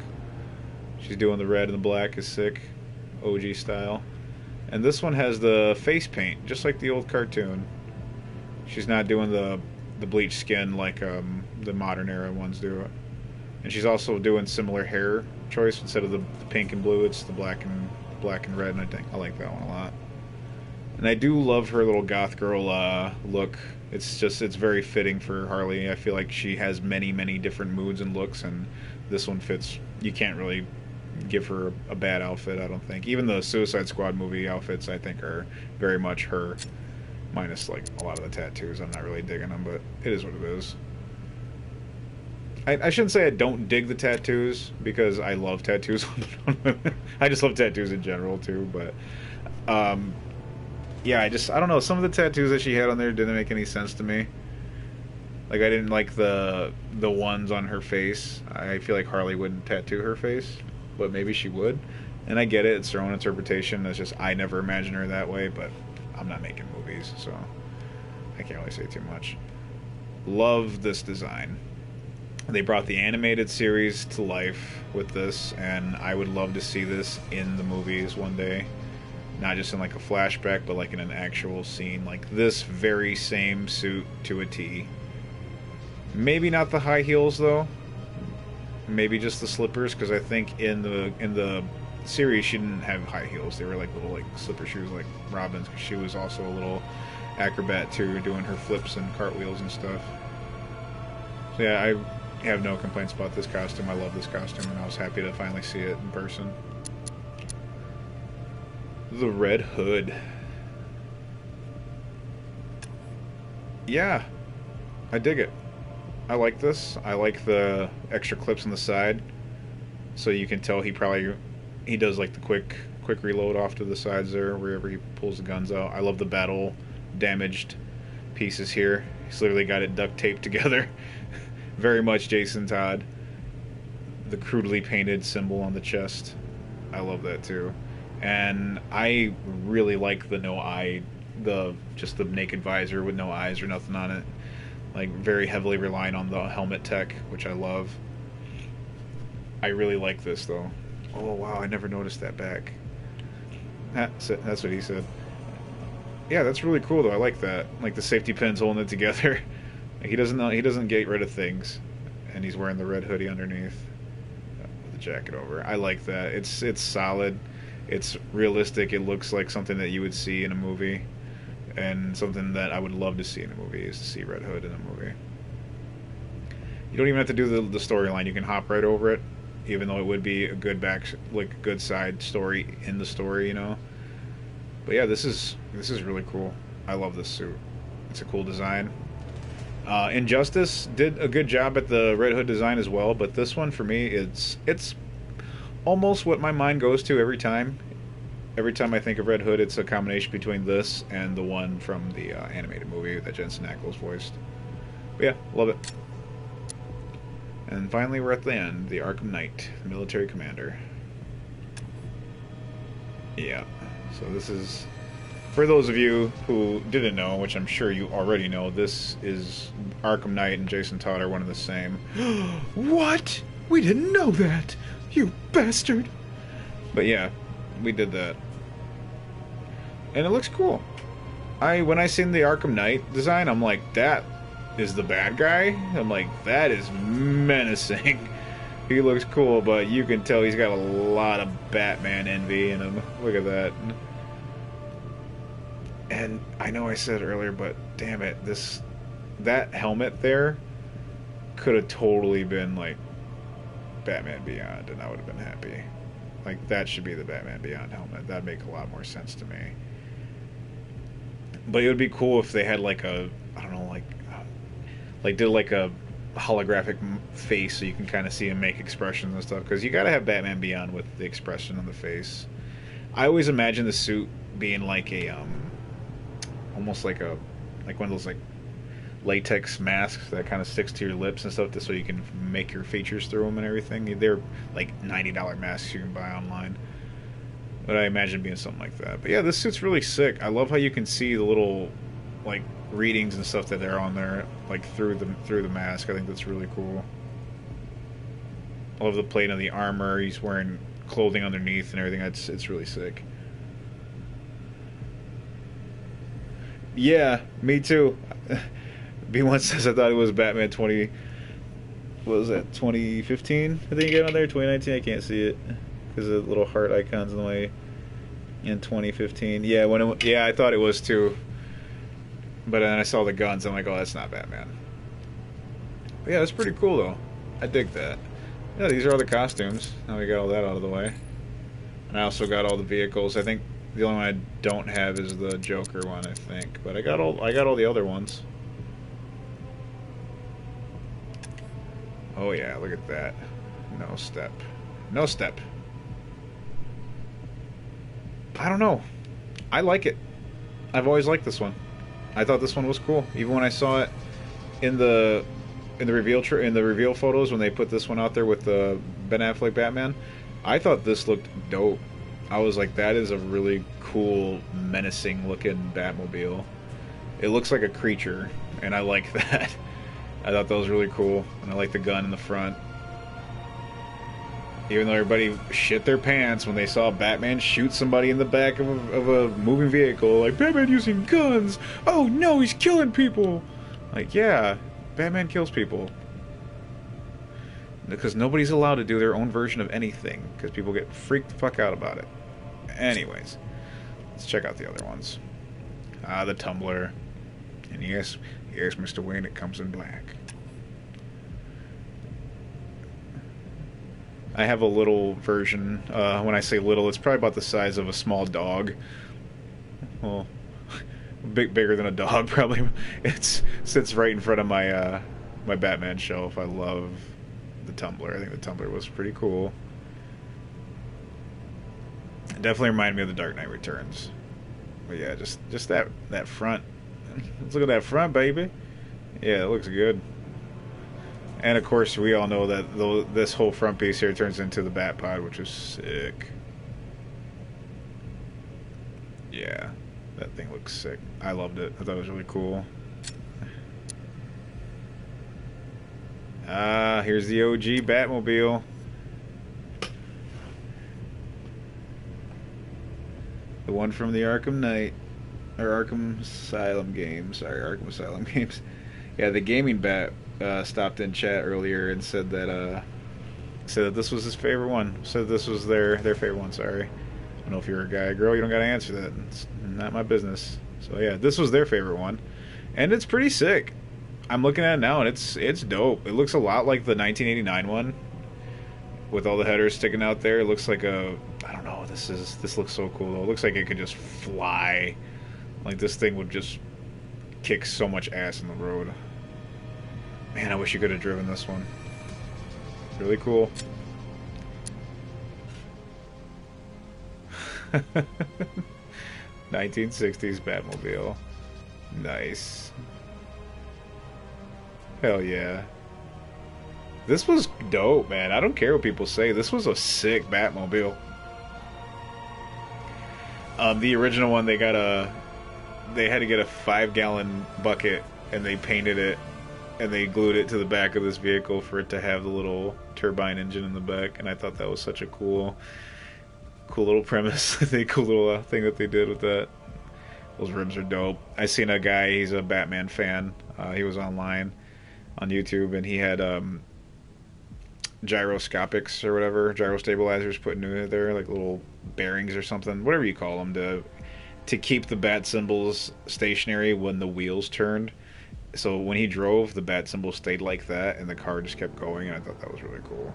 She's doing the red and the black is sick. OG style. And this one has the face paint, just like the old cartoon. She's not doing the bleached skin like the modern era ones do it. And she's also doing similar hair choice. Instead of the pink and blue, it's the black and red, and I like that one a lot. And I do love her little goth girl look. It's very fitting for Harley. I feel like she has many different moods and looks, and this one fits. You can't really give her a bad outfit, I don't think. Even the Suicide Squad movie outfits, I think, are very much her, minus like a lot of the tattoos. I'm not really digging them, but it is what it is. I shouldn't say I don't dig the tattoos, because I love tattoos on women. I just love tattoos in general, too, but... yeah, I don't know. Some of the tattoos that she had on there didn't make any sense to me. Like, I didn't like the ones on her face. I feel like Harley wouldn't tattoo her face, but maybe she would. And I get it. It's her own interpretation. It's just I never imagined her that way, but I'm not making movies, so I can't really say too much. Love this design. They brought the animated series to life with this, and I would love to see this in the movies one day. Not just in like a flashback, but like in an actual scene. Like this very same suit to a T. Maybe not the high heels though. Maybe just the slippers, because I think in the series she didn't have high heels. They were like little like slipper shoes like Robin's, because she was also a little acrobat too, doing her flips and cartwheels and stuff. So yeah, I have no complaints about this costume. I love this costume, and I was happy to finally see it in person. The Red Hood. Yeah, I dig it. I like this. I like the extra clips on the side, so you can tell he does like the quick reload off to the sides there wherever he pulls the guns out. I love the battle damaged pieces here. He's literally got it duct taped together. Very much Jason Todd. The crudely painted symbol on the chest. I love that too. And I really like the no eye, just the naked visor with no eyes or nothing on it. Like very heavily relying on the helmet tech, which I love. I really like this though. Oh wow, I never noticed that back. That's what he said. Yeah, that's really cool though. I like that. Like the safety pins holding it together. Like he doesn't get rid of things, and he's wearing the red hoodie underneath with the jacket over. I like that. It's solid. It's realistic. It looks like something that you would see in a movie, and something that I would love to see in a movie is to see Red Hood in a movie. You don't even have to do the storyline. You can hop right over it, even though it would be a good good side story in the story, you know. But yeah, this is really cool. I love this suit. It's a cool design. Injustice did a good job at the Red Hood design as well, but this one for me, it's almost what my mind goes to every time. Every time I think of Red Hood, it's a combination between this and the one from the animated movie that Jensen Ackles voiced. But yeah, love it. And finally, we're at the end. The Arkham Knight, military commander. Yeah. So this is, for those of you who didn't know, which I'm sure you already know, this is Arkham Knight and Jason Todd are one and the same. What? We didn't know that! You bastard! But yeah, we did that. And it looks cool. When I seen the Arkham Knight design, I'm like, that is the bad guy? I'm like, that is menacing. He looks cool, but you can tell he's got a lot of Batman envy in him. Look at that. And I know I said earlier, but damn it, that helmet there could have totally been like Batman Beyond, and I would have been happy. Like, that should be the Batman Beyond helmet. That'd make a lot more sense to me. But it would be cool if they had like a, I don't know, like did like a holographic face so you can kind of see him make expressions and stuff. Because you gotta have Batman Beyond with the expression on the face. I always imagine the suit being like a, almost like one of those like latex masks that kind of sticks to your lips and stuff, so you can make your features through them and everything. They're like $90 masks you can buy online. But I imagine being something like that. But yeah, this suit's really sick. I love how you can see the little like readings and stuff that they're on there, like through the mask. I think that's really cool. I love the plate of the armor. He's wearing clothing underneath and everything. It's really sick. Yeah, me too. B1 says I thought it was Batman 20. What was that? 2015? I think you got on there. 2019. I can't see it because of the little heart icons in the way. In 2015, yeah, I thought it was too. But then I saw the guns. I'm like, oh, that's not Batman. But yeah, that's pretty cool though. I dig that. Yeah, these are all the costumes. Now we got all that out of the way. And I also got all the vehicles. I think the only one I don't have is the Joker one. I think, but I got all the other ones. Oh yeah, look at that. No step. No step. I don't know. I like it. I've always liked this one. I thought this one was cool. Even when I saw it in the reveal photos when they put this one out there with the Ben Affleck Batman, I thought this looked dope. I was like, that is a really cool, menacing looking Batmobile. It looks like a creature, and I like that. I thought that was really cool, and I like the gun in the front. Even though everybody shit their pants when they saw Batman shoot somebody in the back of a moving vehicle, like, Batman using guns! Oh no, he's killing people! Like, yeah, Batman kills people. Because nobody's allowed to do their own version of anything, because people get freaked the fuck out about it. Anyways, let's check out the other ones. The tumbler. And yes, Mr. Wayne, it comes in black. I have a little version. When I say little, it's probably about the size of a small dog. Well, bigger than a dog, probably. It sits right in front of my my Batman shelf. I love the tumbler. I think the tumbler was pretty cool. It definitely reminded me of the Dark Knight Returns. But yeah, just that front. Let's look at that front, baby. Yeah, it looks good. And of course, we all know that this whole front piece here turns into the Bat Pod, which is sick. Yeah, that thing looks sick. I loved it. I thought it was really cool. Here's the OG Batmobile. The one from the Arkham Knight, or Arkham Asylum games. Sorry, Arkham Asylum games. Yeah, the gaming Bat stopped in chat earlier and said that this was his favorite one. Said this was their favorite one. Sorry, I don't know if you're a guy or girl. You don't gotta answer that. It's not my business. So yeah, this was their favorite one, and it's pretty sick. I'm looking at it now, and it's dope. It looks a lot like the 1989 one, with all the headers sticking out there. It looks like a, I don't know. This looks so cool though. It looks like it could just fly. Like this thing would just kick so much ass in the road. Man, I wish you could have driven this one. Really cool. 1960s Batmobile. Nice. Hell yeah. This was dope, man. I don't care what people say. This was a sick Batmobile. The original one, they had to get a 5-gallon bucket and they painted it and they glued it to the back of this vehicle for it to have the little turbine engine in the back, and I thought that was such a cool little premise. The cool little thing that they did with that. Those ribs are dope. I seen a guy, he's a Batman fan. He was online on YouTube, and he had gyroscopics or whatever, gyro stabilizers put into there, like little bearings or something, whatever you call them, to keep the bat symbols stationary when the wheels turned. So when he drove, the bat symbol stayed like that, and the car just kept going. And I thought that was really cool.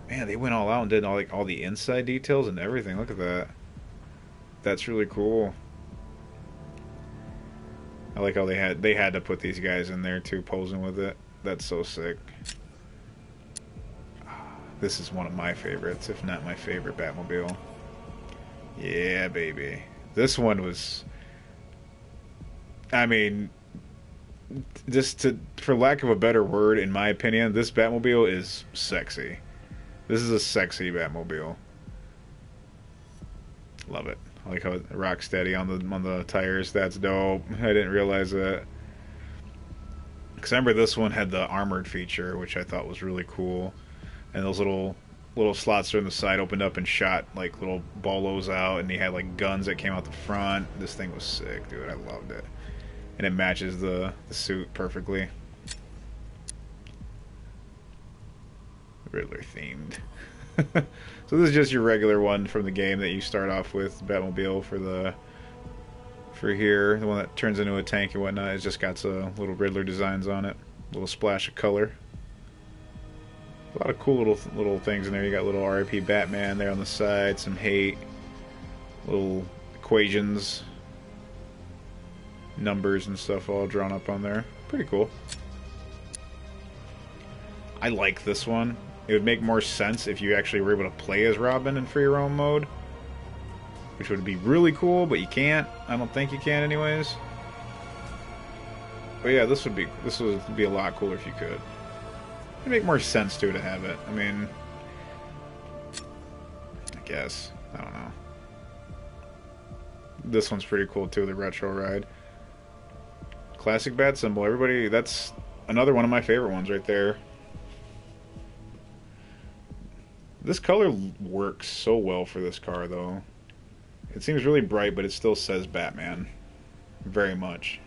Man, they went all out and did all the inside details and everything. Look at that. That's really cool. I like how they had to put these guys in there too, posing with it. That's so sick. This is one of my favorites, if not my favorite Batmobile. Yeah, baby. This one was, I mean, for lack of a better word, in my opinion, this Batmobile is sexy. This is a sexy Batmobile. Love it. I like how it rocks steady on the tires. That's dope. I didn't realize that. Because I remember this one had the armored feature, which I thought was really cool. And those little slots in the side opened up and shot like little bolos out, and he had like guns that came out the front. This thing was sick, dude. I loved it. And it matches the suit perfectly. Riddler themed. So this is just your regular one from the game that you start off with, Batmobile for here. The one that turns into a tank and whatnot. It's just got some little Riddler designs on it. A little splash of color. A lot of cool little things in there. You got little R.I.P. Batman there on the side, some hate, little equations, numbers and stuff all drawn up on there. Pretty cool. I like this one. It would make more sense if you actually were able to play as Robin in free roam mode, which would be really cool, but you can't. I don't think you can anyways. But yeah, this would be a lot cooler if you could. It'd make more sense to have it. I mean, I guess. I don't know. This one's pretty cool too, the retro ride. Classic bat symbol. Everybody, that's another one of my favorite ones right there. This color works so well for this car, though. It seems really bright, but it still says Batman. Very much.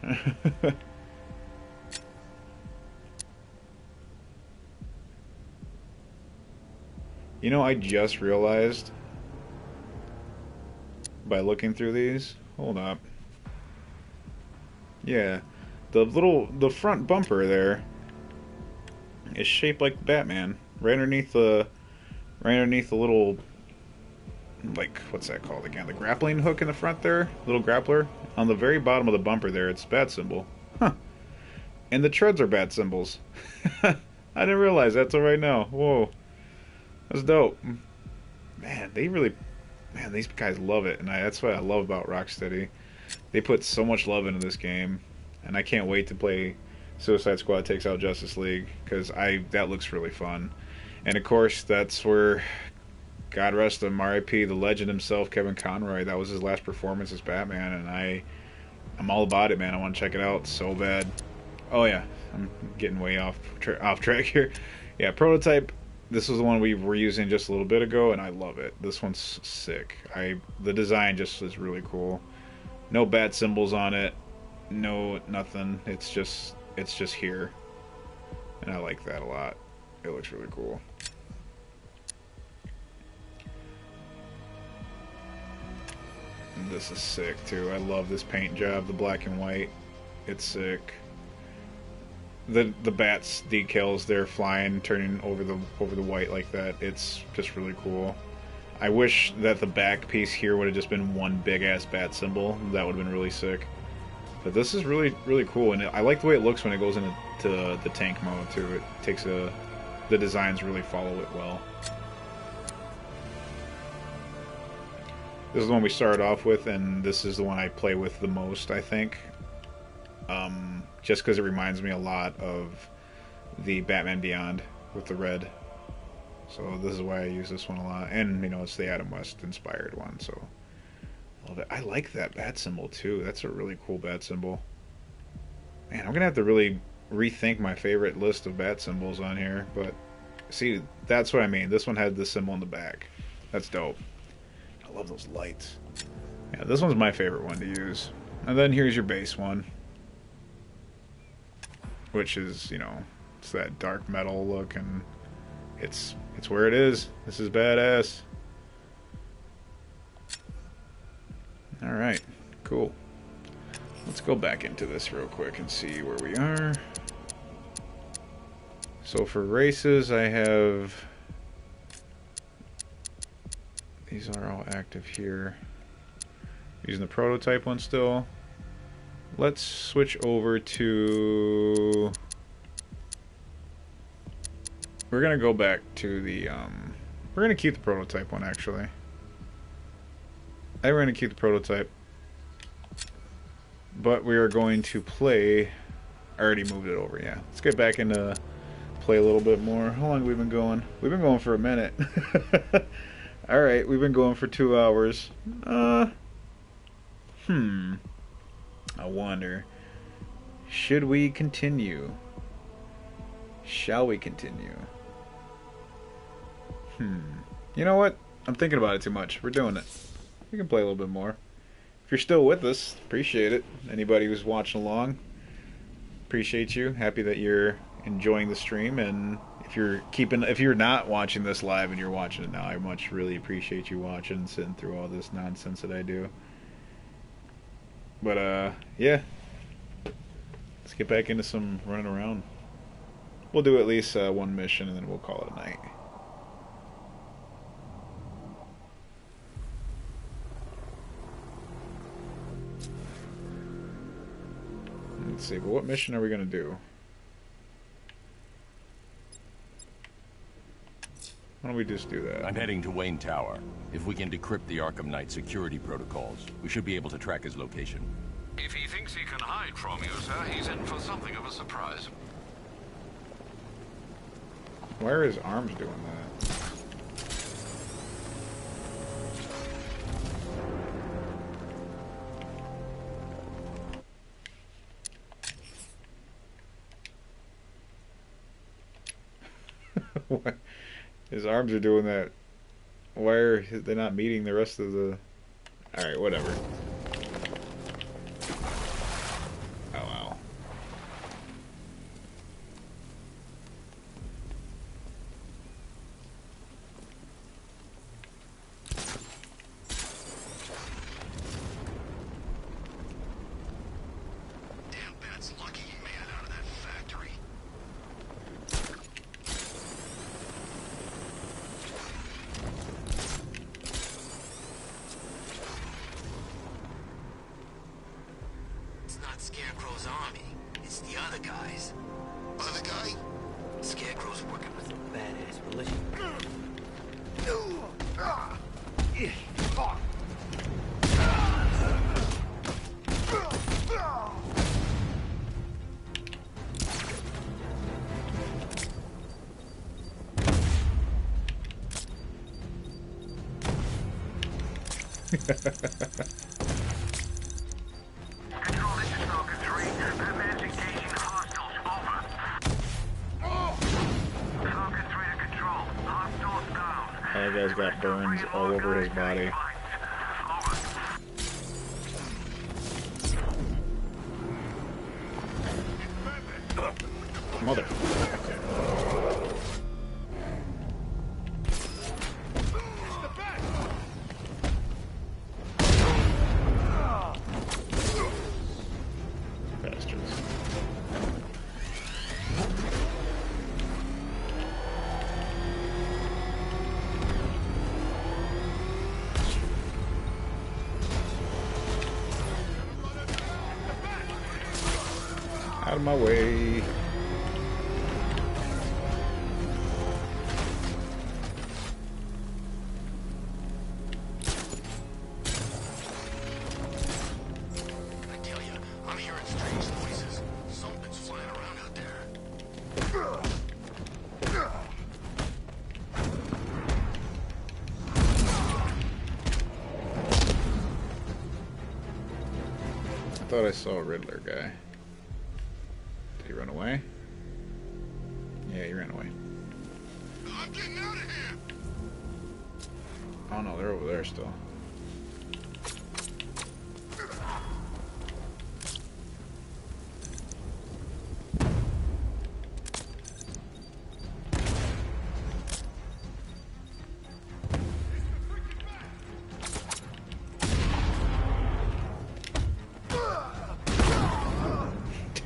You know, I just realized by looking through these. Hold up. Yeah, the front bumper there is shaped like Batman. Right underneath the little, like, what's that called again? The grappling hook in the front there, little grappler. On the very bottom of the bumper there, it's bat symbol. Huh. And the treads are bat symbols. I didn't realize that till right now. Whoa. That's dope. Man, these guys love it, and that's what I love about Rocksteady. They put so much love into this game, and I can't wait to play Suicide Squad Takes Out Justice League, because that looks really fun. And of course, that's where, God rest him, R.I.P., the legend himself, Kevin Conroy. That was his last performance as Batman, and I'm all about it, man. I want to check it out so bad. Oh yeah, I'm getting way off track here. Yeah, Prototype. This was the one we were using just a little bit ago, and I love it. This one's sick. The design just is really cool. No bat symbols on it. No nothing. It's just here, and I like that a lot. It looks really cool. And this is sick too. I love this paint job, the black and white. It's sick. The bats decals, they're flying, turning over the white like that. It's just really cool. I wish that the back piece here would have just been one big ass bat symbol. That would have been really sick. But this is really, really cool, and I like the way it looks when it goes into the tank mode too. It takes the designs really follow it well. This is the one we started off with, and this is the one I play with the most, I think. Just because it reminds me a lot of the Batman Beyond with the red. So this is why I use this one a lot. And, you know, it's the Adam West inspired one, so I love it. I like that bat symbol too. That's a really cool bat symbol. Man, I'm going to have to really rethink my favorite list of bat symbols on here. But, see, that's what I mean. This one had the symbol in the back. That's dope. I love those lights. Yeah, this one's my favorite one to use. And then here's your base one, which is, you know, it's that dark metal look, and it's where it is. This is badass. Alright, cool. Let's go back into this real quick and see where we are. So for races, I have... These are all active here. Using the prototype one still. Let's switch over to... We're gonna go back to the, we're gonna keep the prototype one, actually. We're gonna keep the prototype. But we are going to play... I already moved it over, yeah. Let's get back into play a little bit more. How long have we been going? We've been going for a minute. Alright, we've been going for 2 hours. I wonder. Should we continue? Shall we continue? You know what? I'm thinking about it too much. We're doing it. We can play a little bit more. If you're still with us, appreciate it. Anybody who's watching along, appreciate you. Happy that you're enjoying the stream, and if you're not watching this live and you're watching it now, I really appreciate you watching, sitting through all this nonsense that I do. But yeah, let's get back into some running around. We'll do at least one mission, and then we'll call it a night. Let's see, but what mission are we going to do? Why don't we just do that? I'm heading to Wayne Tower. If we can decrypt the Arkham Knight security protocols, we should be able to track his location. If he thinks he can hide from you, sir, he's in for something of a surprise. Why are his arms doing that? Why? His arms are doing that. Why are they not meeting the rest of the... Alright, whatever. Oh, wow. Damn Bat's lucky he made it out of that factory. It's not Scarecrow's army. It's the other guys. Other guy? Scarecrow's working with badass militia. Control, this is Falcon 3. That man's engaging hostiles. Over. Falcon 3 to control. Hostiles down. That guy's got burns all over his body. Mother. Bastards. Out of my way. I tell you, I'm hearing strange noises. Something's flying around out there. I thought I saw a Riddler guy. Did he run away? Yeah, he ran away. I'm getting out of here! Oh no, they're over there still.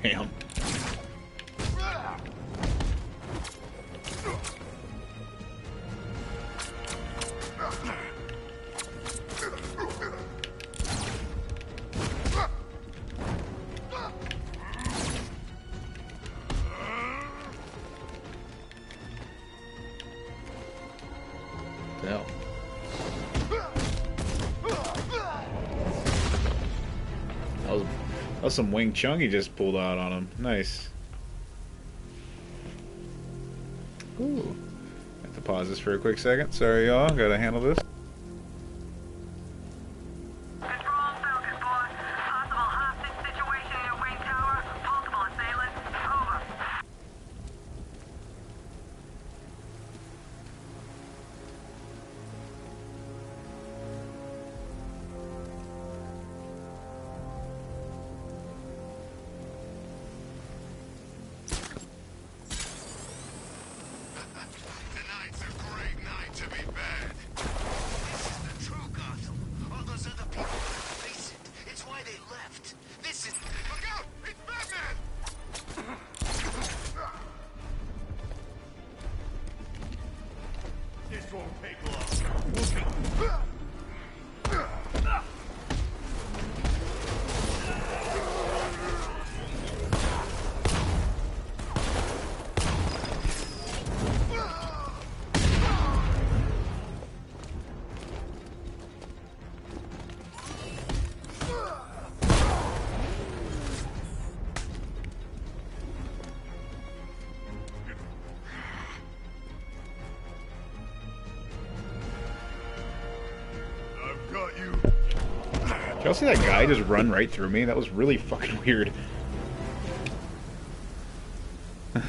Damn. Hell. That was some Wing Chun he just pulled out on him. Nice. Ooh. Have to pause this for a quick second. Sorry, y'all. Gotta handle this. Control, Falcon 4. Possible hostage situation in your Wayne Tower. Multiple assailants. Over. Tonight's a great night to be bad. This is the true Gotham. All those other people couldn't face it. It's why they left. This is... Look out! It's Batman! This won't take long. I've got you. Did y'all see that guy just run right through me? That was really fucking weird. That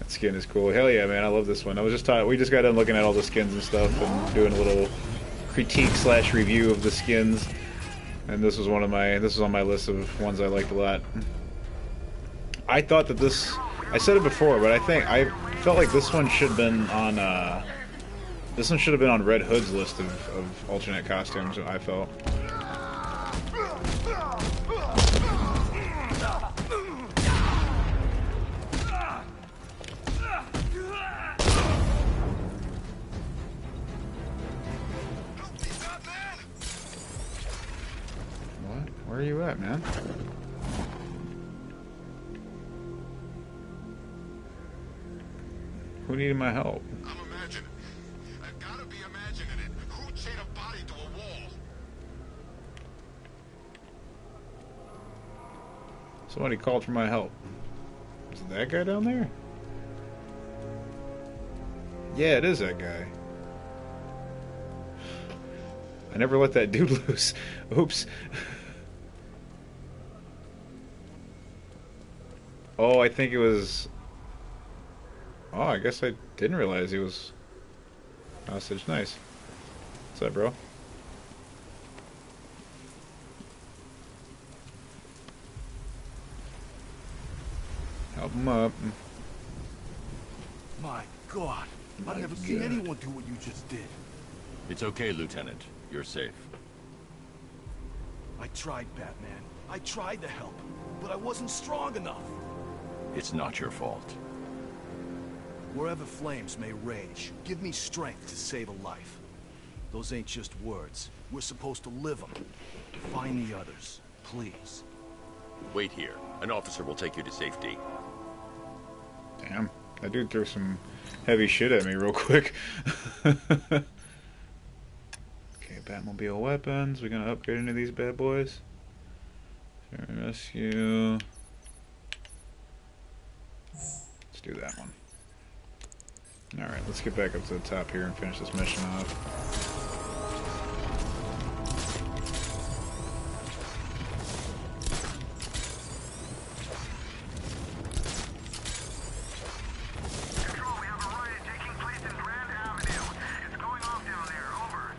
skin is cool. Hell yeah, man! I love this one. I was just we just got done looking at all the skins and stuff and doing a little critique / review of the skins, and this was on my list of ones I liked a lot. I thought that this, I said it before, but I felt like this one should have been on Red Hood's list of alternate costumes. I felt. What? Where are you at, man? Who needed my help? I'm imagining. I've got to be imagining it. Who chained a body to a wall? Somebody called for my help. Is it that guy down there? Yeah, it is that guy. I never let that dude loose. Oops. Oh, I think it was... Oh, I guess I didn't realize he was hostage. Nice. What's up, bro? Help him up. My God, I've never seen anyone do what you just did. It's okay, Lieutenant. You're safe. I tried, Batman. I tried to help, but I wasn't strong enough. It's not your fault. Wherever flames may rage, give me strength to save a life. Those ain't just words. We're supposed to live them. Find the others, please. Wait here. An officer will take you to safety. Damn. That dude threw some heavy shit at me real quick. Okay, Batmobile weapons. We're gonna upgrade into these bad boys. Rescue. Let's do that one. Alright, let's get back up to the top here and finish this mission off. Control, we have a riot taking place in Grand Avenue. It's going off down there. Over.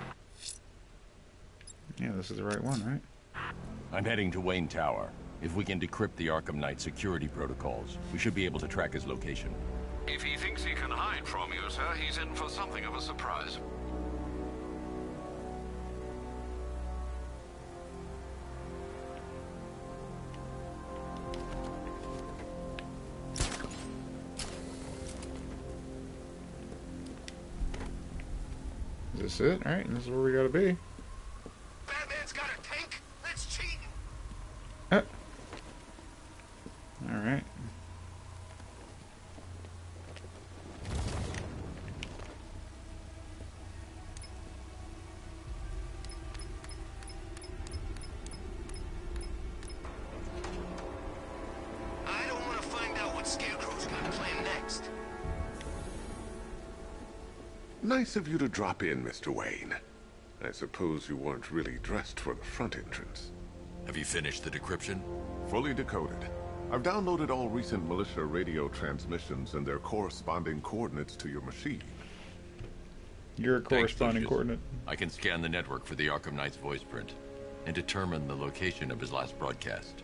Yeah, this is the right one, right? I'm heading to Wayne Tower. If we can decrypt the Arkham Knight security protocols, we should be able to track his location. If he thinks he can hide from you, sir, he's in for something of a surprise. Is this it? Alright, this is where we gotta be. Batman's got a tank? That's cheating. Alright. I don't want to find out what Scarecrow's gonna plan next. Nice of you to drop in, Mr. Wayne. I suppose you weren't really dressed for the front entrance. Have you finished the decryption? Fully decoded. I've downloaded all recent militia radio transmissions and their corresponding coordinates to your machine. Your corresponding Lucius. coordinate. I can scan the network for the Arkham Knight's voice print and determine the location of his last broadcast.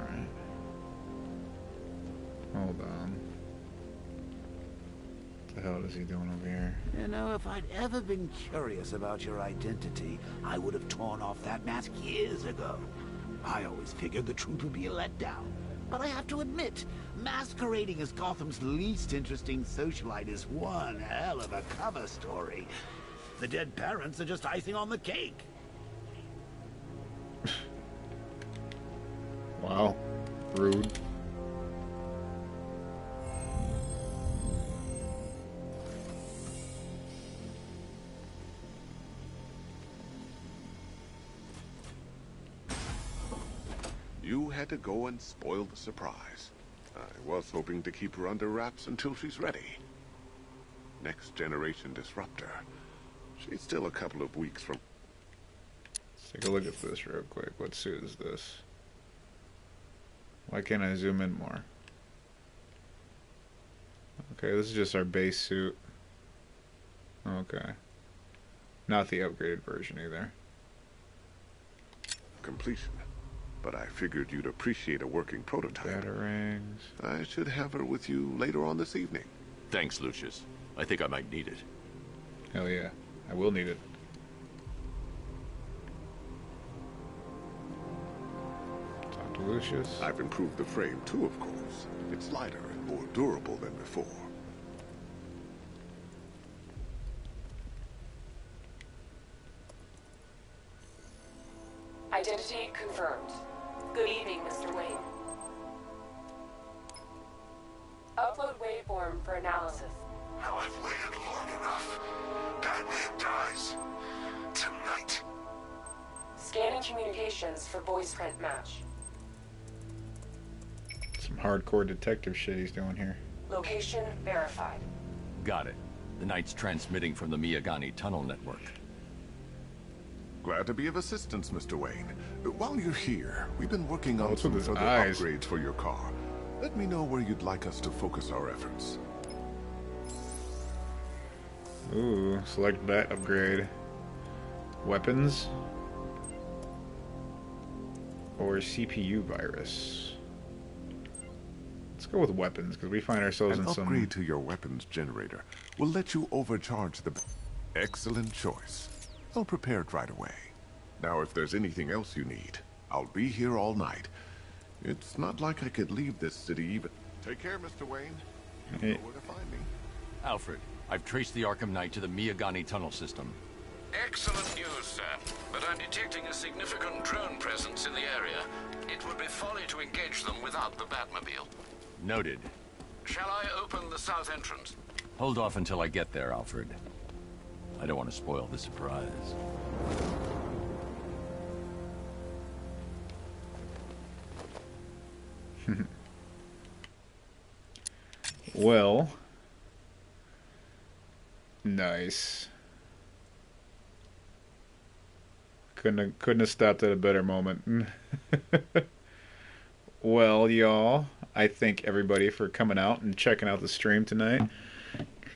Alright. Hold on. What the hell is he doing over here? You know, if I'd ever been curious about your identity, I would have torn off that mask years ago. I always figured the truth would be a letdown. But I have to admit, masquerading as Gotham's least interesting socialite is one hell of a cover story. The dead parents are just icing on the cake. Wow. Rude. You had to go and spoil the surprise. I was hoping to keep her under wraps until she's ready. Next generation disruptor. She's still a couple of weeks from... Let's take a look at this real quick. What suit is this? Why can't I zoom in more? Okay, this is just our base suit. Okay. Not the upgraded version either. completion. But I figured you'd appreciate a working prototype. Batarangs. I should have her with you later on this evening. Thanks, Lucius. I think I might need it. Hell yeah. I will need it. Talk to Lucius. I've improved the frame too, of course. It's lighter and more durable than before. Identity confirmed. Good evening, Mr. Wayne. Upload waveform for analysis. Now I've waited long enough. Batman dies. Tonight. Scanning communications for voice print match. Some hardcore detective shit he's doing here. Location verified. Got it. The Knight's transmitting from the Miyagani tunnel network. Glad to be of assistance, Mr. Wayne. While you're here, we've been working on What's some with his further eyes? upgrades for your car. Let me know where you'd like us to focus our efforts. Ooh, select bat upgrade. Weapons. Or CPU virus. Let's go with weapons, because we find ourselves An in some... upgrade to your weapons generator will let you overcharge the... Excellent choice. I'll prepare it right away. Now, if there's anything else you need, I'll be here all night. It's not like I could leave this city even... Take care, Mr. Wayne. You know where to find me. Alfred, I've traced the Arkham Knight to the Miyagani tunnel system. Excellent news, sir. But I'm detecting a significant drone presence in the area. It would be folly to engage them without the Batmobile. Noted. Shall I open the south entrance? Hold off until I get there, Alfred. I don't want to spoil the surprise. Well... Nice. Couldn't have stopped at a better moment. Well, y'all, I thank everybody for coming out and checking out the stream tonight.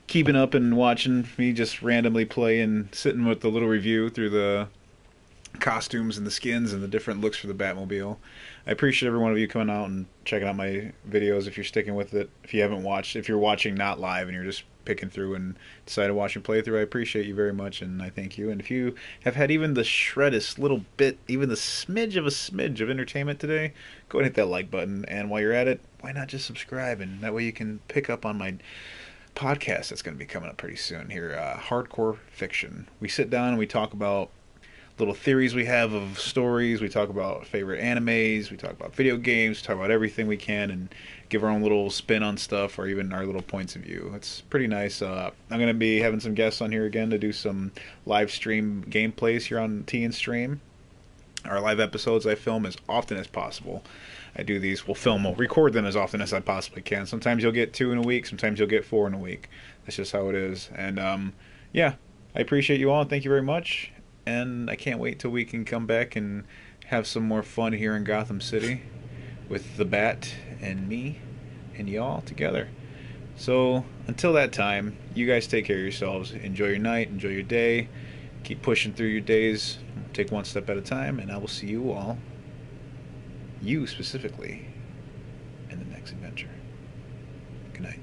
Keeping up and watching me just randomly play and sitting with the little review through the costumes and the skins and the different looks for the Batmobile. I appreciate every one of you coming out and checking out my videos. If you're sticking with it, if you haven't watched, if you're watching not live and you're just picking through and decided to watch and play through, I appreciate you very much, and I thank you. And if you have had even the shreddest little bit, even the smidge of entertainment today, go ahead and hit that like button. And while you're at it, why not just subscribe? And that way you can pick up on my podcast that's going to be coming up pretty soon here, Hardcore Fiction. We sit down and we talk about little theories we have of stories. We talk about favorite animes. We talk about video games. We talk about everything we can and give our own little spin on stuff, or even our little points of view. It's pretty nice. I'm going to be having some guests on here again to do some live stream gameplays here on Tea and Stream. Our live episodes I film as often as possible. I do these. We'll record them as often as I possibly can. Sometimes you'll get 2 in a week. Sometimes you'll get 4 in a week. That's just how it is. And yeah, I appreciate you all. And thank you very much. And I can't wait till we can come back and have some more fun here in Gotham City with the Bat and me and y'all together. So until that time, you guys take care of yourselves. Enjoy your night. Enjoy your day. Keep pushing through your days. Take one step at a time. And I will see you all, you specifically, in the next adventure. Good night.